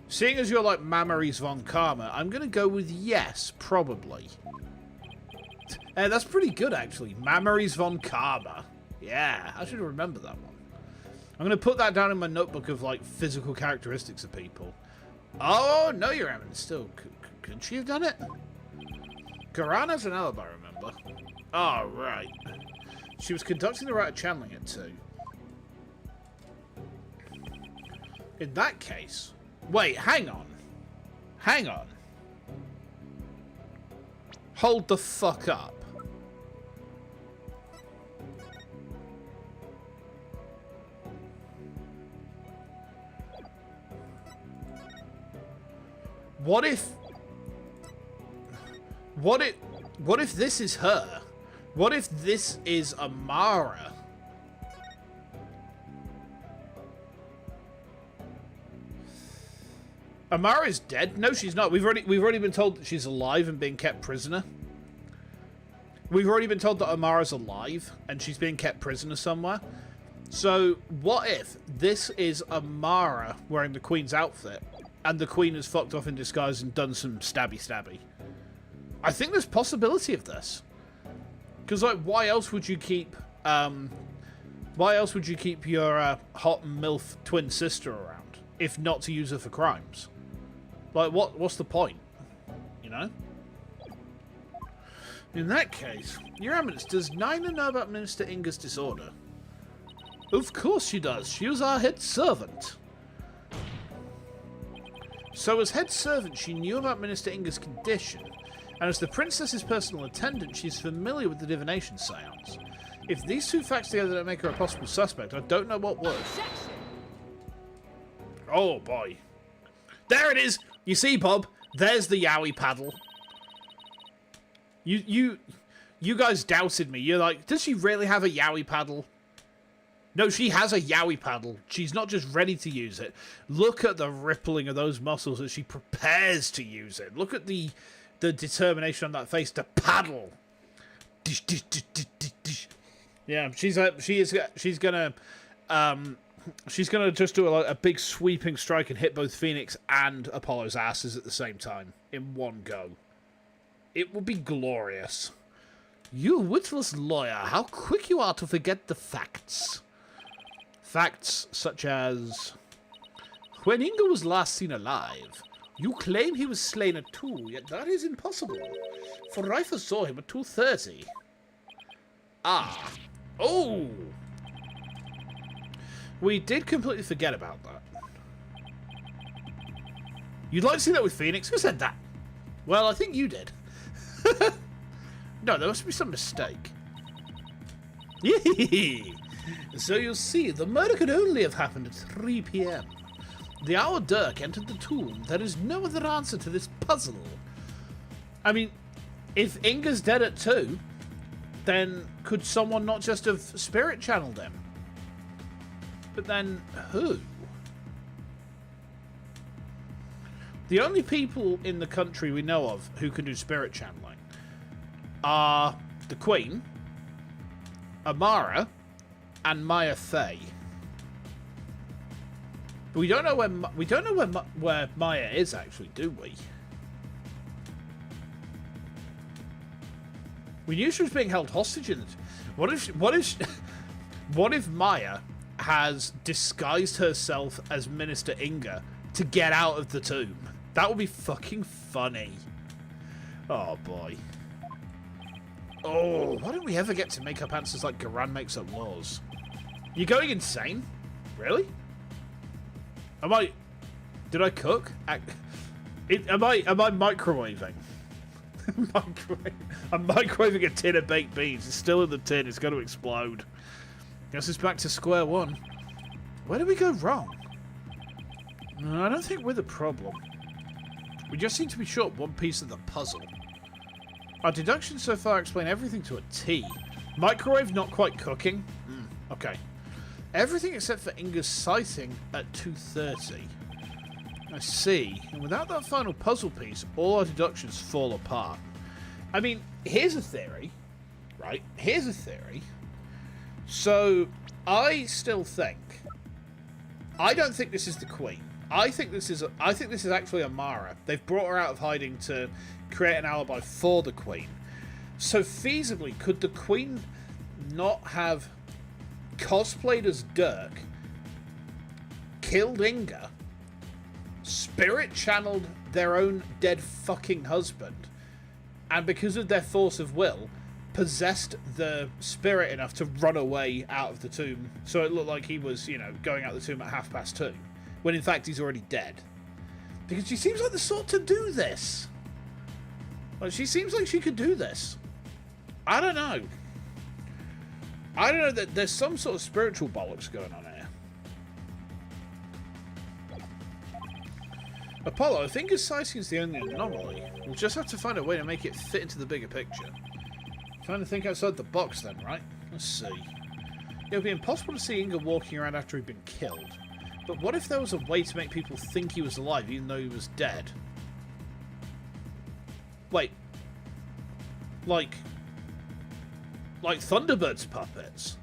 Mammaries von Karma, I'm going to go with yes, probably. That's pretty good, actually. Mammaries von Karma. Yeah, I should remember that one. I'm going to put that down in my notebook of, like, physical characteristics of people. Oh, no, Your Eminence. Still, could she have done it? Garana's an alibi, remember? Oh, right. She was conducting the rite of channeling at 2. In that case... Wait, hang on. Hang on. Hold the fuck up. What if this is her? What if this is Amara? Amara's dead? No, she's not. We've already been told that she's alive and being kept prisoner. We've already been told that Amara's alive and she's being kept prisoner somewhere. So what if this is Amara wearing the Queen's outfit and the Queen has fucked off in disguise and done some stabby? I think there's possibility of this. Because, like, why else would you keep your hot MILF twin sister around if not to use her for crimes? Like, what's the point? You know? In that case, Your Eminence, does Nina know about Minister Inga's disorder? Of course she does. She was our head servant. So as head servant, she knew about Minister Inga's condition, and as the princess's personal attendant, she's familiar with the divination seance. If these two facts together don't make her a possible suspect, I don't know what would. Oh boy. There it is! You see, Bob? There's the Yowie paddle. You guys doubted me. You're like, does she really have a Yowie paddle? No, she has a Yowie paddle. She's not just ready to use it. Look at the rippling of those muscles as she prepares to use it. Look at the determination on that face to paddle. Dish, dish, dish, dish, dish, dish. Yeah, she's gonna just do a big sweeping strike and hit both Phoenix and Apollo's asses at the same time in one go. It will be glorious. You witless lawyer, how quick you are to forget the facts. Facts such as, when Inga was last seen alive, you claim he was slain at 2, yet that is impossible, for I first saw him at 2:30. Ah. Oh! We did completely forget about that. You'd like to see that with Phoenix? Who said that? Well, I think you did. No, there must be some mistake. Yee. So you'll see, the murder could only have happened at 3 p.m. The hour Dirk entered the tomb. There is no other answer to this puzzle. I mean, if Inga's dead at 2, then could someone not just have spirit channeled him? But then, who? The only people in the country we know of who can do spirit channeling are the Queen, Amara, and Maya Fey. But we don't know where Maya is actually, do we? We knew she was being held hostage in it. What if Maya has disguised herself as Minister Inga to get out of the tomb? That would be fucking funny. Oh boy. Oh, why don't we ever get to make up answers like Garan makes up laws? You're going insane? Really? Did I cook? Am I microwaving? I'm microwaving a tin of baked beans. It's still in the tin. It's going to explode. Guess it's back to square one. Where did we go wrong? No, I don't think we're the problem. We just seem to be short one piece of the puzzle. Our deductions so far explain everything to a T. Microwave not quite cooking? Okay. Everything except for Inga's sighting at 2:30. I see. And without that final puzzle piece, all our deductions fall apart. I mean, here's a theory, right? Here's a theory. So, I still think... I don't think this is the Queen. I think this is actually Amara. They've brought her out of hiding to create an alibi for the Queen. So, feasibly, could the Queen not have cosplayed as Dirk, killed Inga, spirit channeled their own dead fucking husband, and because of their force of will, possessed the spirit enough to run away out of the tomb, so it looked like he was, you know, going out the tomb at 2:30, when in fact he's already dead. Because she seems like the sort to do this. Like, she seems like she could do this. I don't know. I don't know, that there's some sort of spiritual bollocks going on here. Apollo, I think his sighting is the only anomaly. We'll just have to find a way to make it fit into the bigger picture. Trying to think outside the box then, right? Let's see. It would be impossible to see Inga walking around after he'd been killed. But what if there was a way to make people think he was alive even though he was dead? Wait. Like Thunderbird's puppets.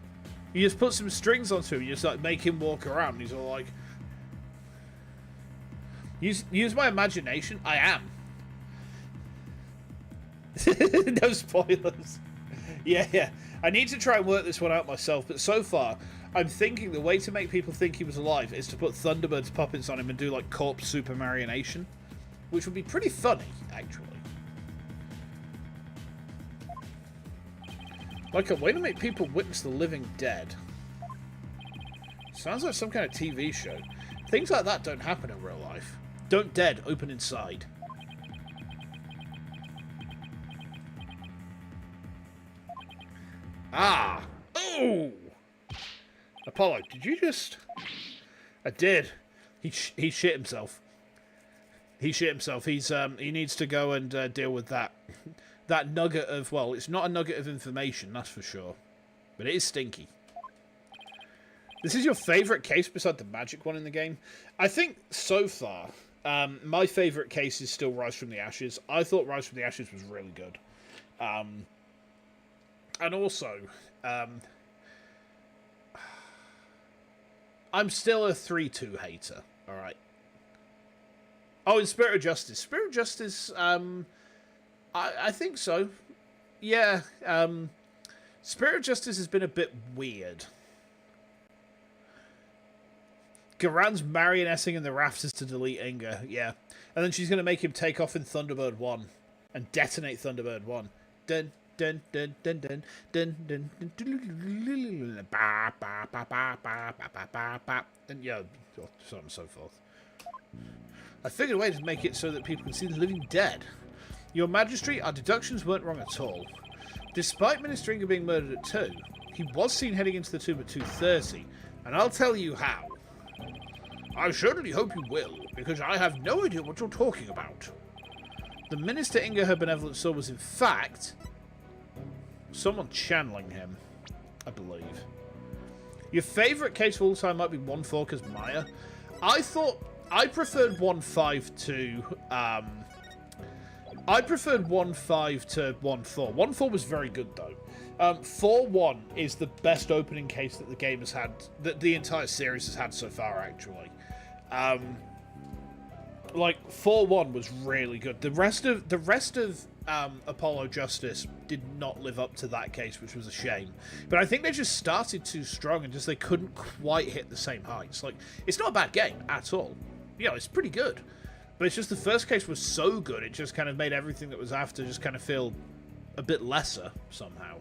You just put some strings onto him, you just like make him walk around, and he's all like... Use my imagination. I am. No spoilers. Yeah. I need to try and work this one out myself, but so far, I'm thinking the way to make people think he was alive is to put Thunderbird's puppets on him and do, like, corpse super marionation, which would be pretty funny, actually. Like a way to make people witness the living dead. Sounds like some kind of TV show. Things like that don't happen in real life. Don't dead, open inside. Ah! Oh! Apollo, did you just... I did. He shit himself. He shit himself. He needs to go and deal with that. That nugget of... Well, it's not a nugget of information, that's for sure. But it is stinky. This is your favourite case beside the magic one in the game? I think, so far, my favourite case is still Rise from the Ashes. I thought Rise from the Ashes was really good. And also, I'm still a 3-2 hater, alright? Oh, and Spirit of Justice. Spirit of Justice, I think so. Yeah, Spirit of Justice has been a bit weird. Garan's marionetting in the rafters to delete Inga, yeah. And then she's going to make him take off in Thunderbird 1 and detonate Thunderbird 1. Dun, dun, dun, dun, dun, dun, dun, dun, ba, ba, ba, ba, ba, ba, ba, ba, and yeah, so on and so forth. I figured a way to make it so that people can see the living dead. Your Majesty, our deductions weren't wrong at all. Despite Minister Inga being murdered at 2, he was seen heading into the tomb at 2:30, and I'll tell you how. I certainly hope you will, because I have no idea what you're talking about. The Minister Inga, her benevolent soul, was in fact someone channeling him, I believe. Your favourite case of all time might be 1-4 because Maya. I preferred 1-5 to 1-4. 1-4 was very good though. 4-1 is the best opening case that the game has had, that the entire series has had so far, actually. Like 4-1 was really good. The rest of Apollo Justice did not live up to that case, which was a shame. But I think they just started too strong and just they couldn't quite hit the same heights. Like, it's not a bad game at all. You know, it's pretty good. But it's just the first case was so good, it just kind of made everything that was after just kind of feel a bit lesser somehow.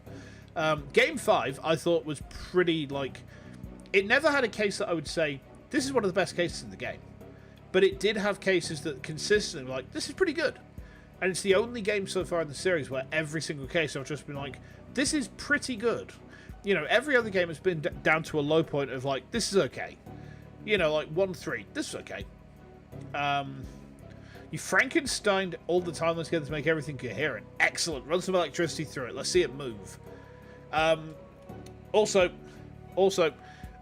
Game 5, I thought, was pretty, like... It never had a case that I would say, this is one of the best cases in the game. But it did have cases that consistently were like, this is pretty good. And it's the only game so far in the series where every single case I've just been like, this is pretty good. You know, every other game has been down to a low point of like, this is okay. You know, like 1-3, this is okay. You Frankensteined all the timeless together to make everything coherent. Excellent. Run some electricity through it. Let's see it move. Also,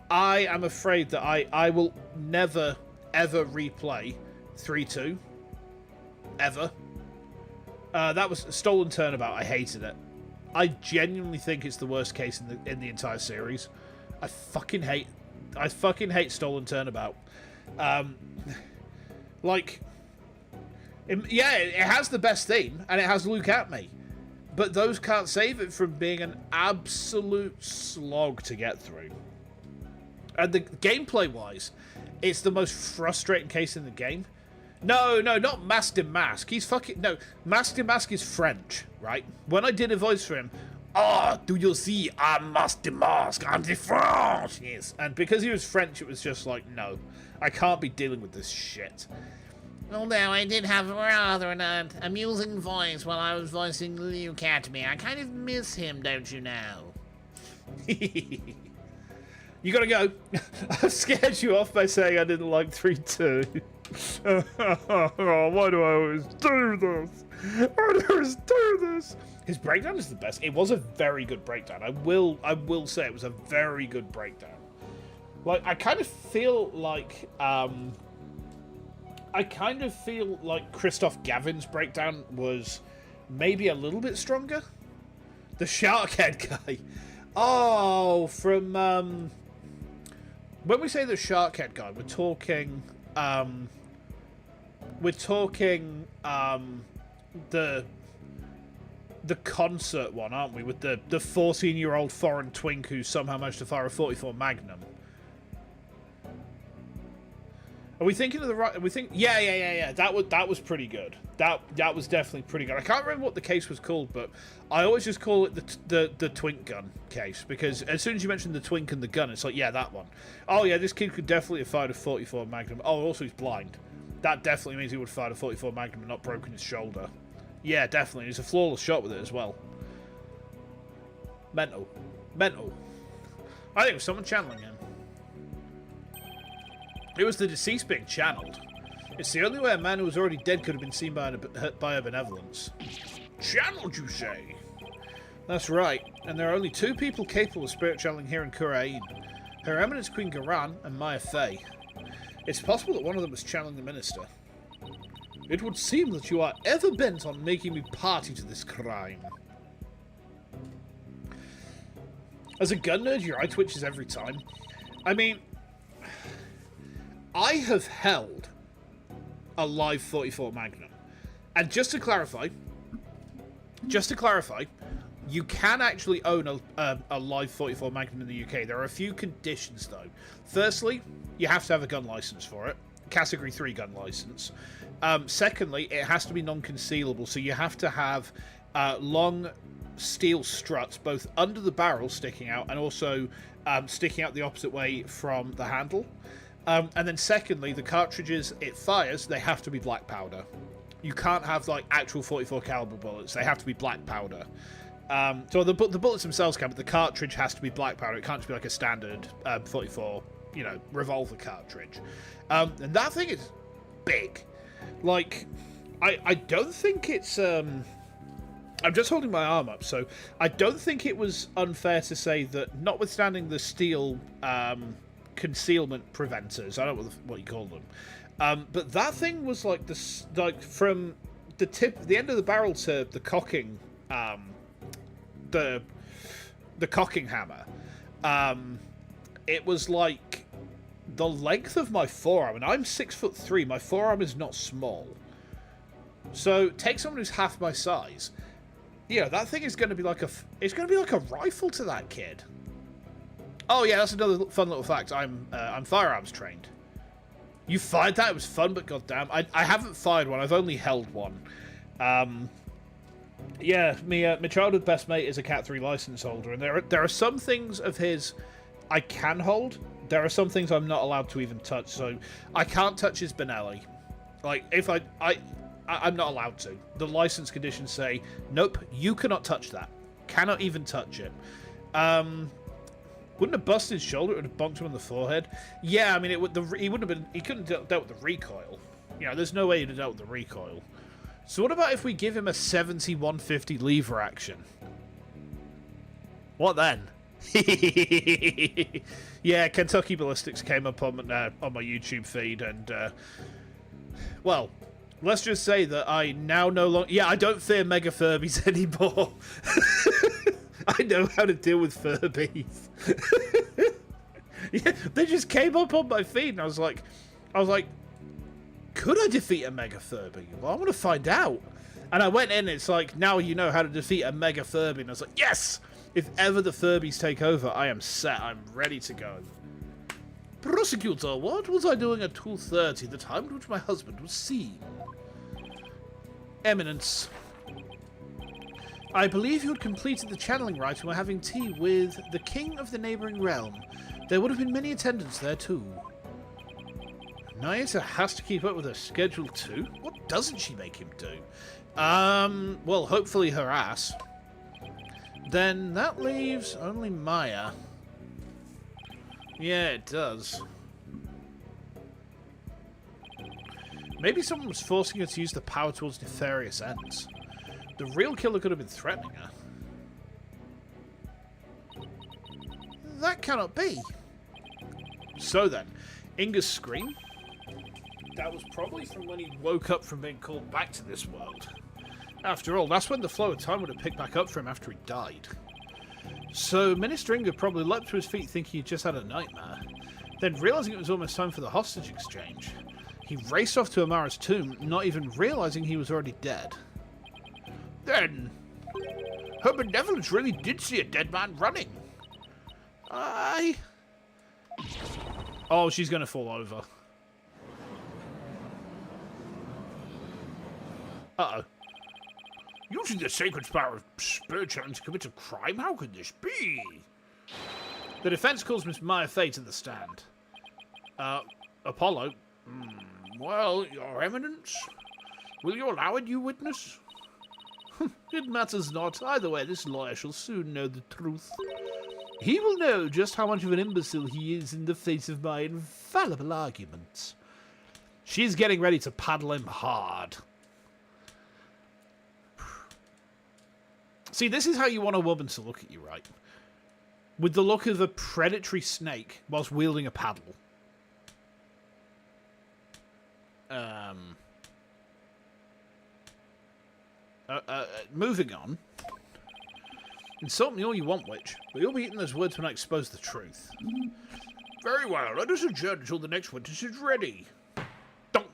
I am afraid that I will never, ever replay 3-2. Ever. That was Stolen Turnabout. I hated it. I genuinely think it's the worst case in the entire series. I fucking hate Stolen Turnabout. It has the best theme, and it has Look At Me. But those can't save it from being an absolute slog to get through. And the gameplay-wise, it's the most frustrating case in the game. No, not Master Mask. He's fucking... No, Master Mask is French, right? When I did a voice for him, do you see, I'm Master Mask, I'm the French. Yes. And because he was French, it was just like, no, I can't be dealing with this shit. Although I did have rather an amusing voice while I was voicing Look At Me. I kind of miss him, don't you know? You gotta go. I've scared you off by saying I didn't like 3-2. Why do I always do this? Why do I always do this? His breakdown is the best. It was a very good breakdown. I will say it was a very good breakdown. Like, I kind of feel like Christoph Gavin's breakdown was maybe a little bit stronger. The shark head guy. Oh, from when we say the shark head guy, we're talking the concert one, aren't we? With the 14-year-old foreign twink who somehow managed to fire a 44 Magnum. Are we thinking of the right? Yeah. That was pretty good. That was definitely pretty good. I can't remember what the case was called, but I always just call it the twink gun case, because as soon as you mention the twink and the gun, it's like, yeah, that one. Oh yeah, this kid could definitely have fired a 44 Magnum. Oh, also he's blind. That definitely means he would have fired a 44 Magnum and not broken his shoulder. Yeah, definitely. He's a flawless shot with it as well. Mental. I think it was someone channeling him. It was the deceased being channeled. It's the only way a man who was already dead could have been seen by a benevolence. Channeled, you say? That's right, and there are only two people capable of spirit channeling here in Kurumi. Her Eminence Queen Garan and Maya Fey. It's possible that one of them was channeling the minister. It would seem that you are ever bent on making me party to this crime. As a gun nerd, your eye twitches every time. I mean, I have held a live 44 Magnum. And just to clarify, you can actually own a live 44 Magnum in the UK. There are a few conditions, though. Firstly, you have to have a gun license for it. Category 3 gun license. Secondly, it has to be non-concealable, so you have to have long steel struts, both under the barrel sticking out and also sticking out the opposite way from the handle. And then secondly, the cartridges it fires, they have to be black powder. You can't have, like, actual 44 caliber bullets. They have to be black powder. So the bullets themselves can, but the cartridge has to be black powder. It can't just be like a standard 44, revolver cartridge. And that thing is big. Like, I don't think it's... I'm just holding my arm up, so I don't think it was unfair to say that, notwithstanding the steel concealment preventers, I don't know what you call them, but that thing was like from the end of the barrel to the cocking, the cocking hammer. It was like the length of my forearm, and I'm 6'3". My forearm is not small. So take someone who's half my size. That thing is going to be like a rifle to that kid. Oh yeah, that's another fun little fact. I'm firearms trained. You fired that? It was fun, but goddamn, I haven't fired one. I've only held one. Yeah, my childhood best mate is a Cat 3 license holder, and there are some things of his I can hold. There are some things I'm not allowed to even touch. So I can't touch his Benelli. Like, if I'm not allowed to. The license conditions say, nope, you cannot touch that. Cannot even touch it. Wouldn't have busted his shoulder, it would have bumped him on the forehead. Yeah, I mean, he wouldn't have been, he couldn't have dealt with the recoil. There's no way he'd have dealt with the recoil. So what about if we give him a 70-150 lever action? What then? Yeah, Kentucky Ballistics came up on my YouTube feed, and well, let's just say that I now no longer... Yeah, I don't fear Mega Furbies anymore. I know how to deal with Furbies. Yeah, they just came up on my feed, and I was like, could I defeat a Mega Furby? Well, I want to find out. And I went in, it's like, now you know how to defeat a Mega Furby. And I was like, yes! If ever the Furbies take over, I am set. I'm ready to go. Prosecutor, what was I doing at 2:30, the time at which my husband was seen? Eminence. I believe you had completed the channeling rite and were having tea with the king of the neighbouring realm. There would have been many attendants there too. Nyata has to keep up with her schedule too? What doesn't she make him do? Well, hopefully harass. Then that leaves only Maya. Yeah, it does. Maybe someone was forcing her to use the power towards nefarious ends. The real killer could have been threatening her. That cannot be. So then, Inga's scream? That was probably from when he woke up from being called back to this world. After all, that's when the flow of time would have picked back up for him after he died. So Minister Inga probably leapt to his feet thinking he'd just had a nightmare. Then, realising it was almost time for the hostage exchange, he raced off to Amara's tomb, not even realising he was already dead. Then, Her benevolence really did see a dead man running. Oh, she's going to fall over. Uh-oh. Using the sacred power of spirit challenge to commit a crime? How could this be? The defense calls Miss Maya Fey to the stand. Apollo? Well, Your Eminence? Will you allow a new witness? It matters not. Either way, this lawyer shall soon know the truth. He will know just how much of an imbecile he is in the face of my infallible arguments. She's getting ready to paddle him hard. See, this is how you want a woman to look at you, right? With the look of a predatory snake whilst wielding a paddle. Moving on. Insult me all you want, witch, but you'll be eating those words when I expose the truth. Very well, let us adjourn until the next witness is ready. Dunk!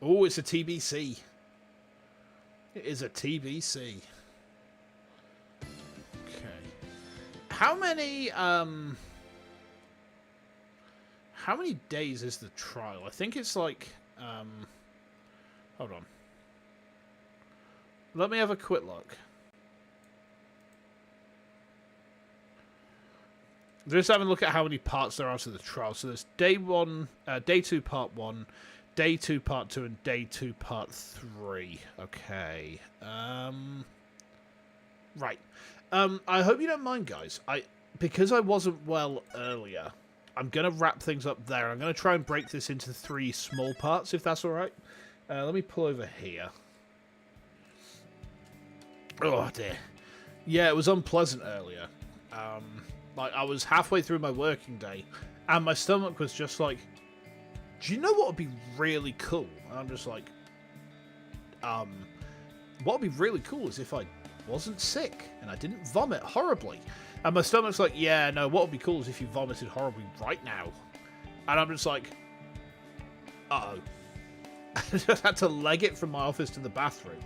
Oh, it's a TBC. It is a TBC. Okay. How many days is the trial? I think it's like, hold on. Let me have a quick look. Just having a look at how many parts there are to the trial. So there's day 1, day 2, part 1, day 2, part 2, and day 2, part 3. Okay. Right. I hope you don't mind, guys. Because I wasn't well earlier, I'm going to wrap things up there. I'm going to try and break this into 3 small parts, if that's all right. Let me pull over here. Oh, dear. Yeah, it was unpleasant earlier. Like, I was halfway through my working day, and my stomach was just like, do you know what would be really cool? And I'm just like, what would be really cool is if I wasn't sick, and I didn't vomit horribly. And my stomach's like, yeah, no, what would be cool is if you vomited horribly right now. And I'm just like, uh-oh. I just had to leg it from my office to the bathroom.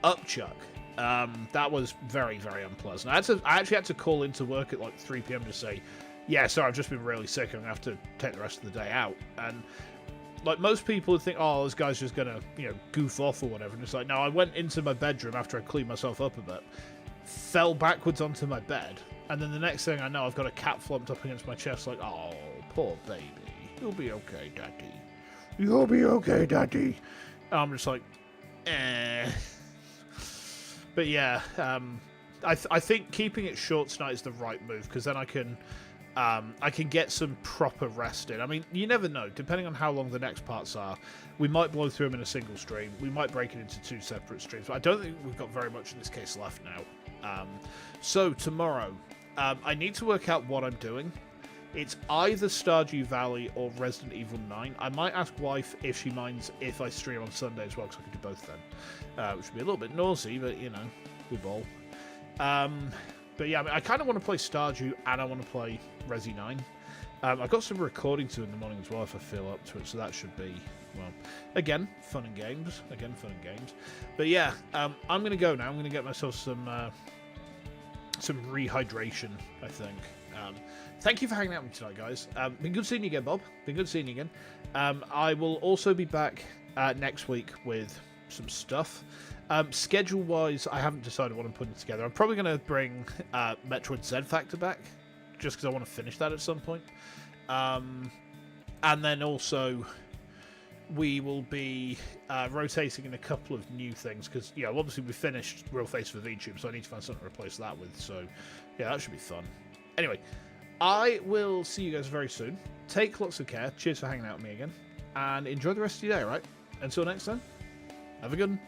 Upchuck. That was very, very unpleasant. I actually had to call into work at like 3 PM to say, yeah, sorry, I've just been really sick and I have to take the rest of the day out. And like most people would think, oh, this guy's just gonna, goof off or whatever. And it's like, no, I went into my bedroom after I cleaned myself up a bit, fell backwards onto my bed, and then the next thing I know, I've got a cat flumped up against my chest like, oh, poor baby. You'll be okay, Daddy. You'll be okay, Daddy. And I'm just like, eh. But yeah, I think keeping it short tonight is the right move, because then I can get some proper rest in. I mean, you never know. Depending on how long the next parts are, we might blow through them in a single stream. We might break it into 2 separate streams. But I don't think we've got very much in this case left now. So tomorrow, I need to work out what I'm doing. It's either Stardew Valley or Resident Evil 9. I might ask wife if she minds if I stream on Sunday as well, because I could do both then. Which would be a little bit noisy, but, we bowl. But yeah, I mean, I kind of want to play Stardew and I want to play Resi 9. I've got some recording to in the morning as well if I feel up to it, so that should be, well, again, fun and games. But yeah, I'm going to go now. I'm going to get myself some rehydration, I think. Thank you for hanging out with me tonight, guys. Been good seeing you again, Bob. Been good seeing you again. I will also be back next week with some stuff. Schedule-wise, I haven't decided what I'm putting together. I'm probably going to bring Metroid Z Factor back, just because I want to finish that at some point. And then also, we will be rotating in a couple of new things, because, obviously we finished Real Face for VTube, so I need to find something to replace that with. So, yeah, that should be fun. Anyway, I will see you guys very soon. Take lots of care. Cheers for hanging out with me again. And enjoy the rest of your day, right? Until next time, have a good one.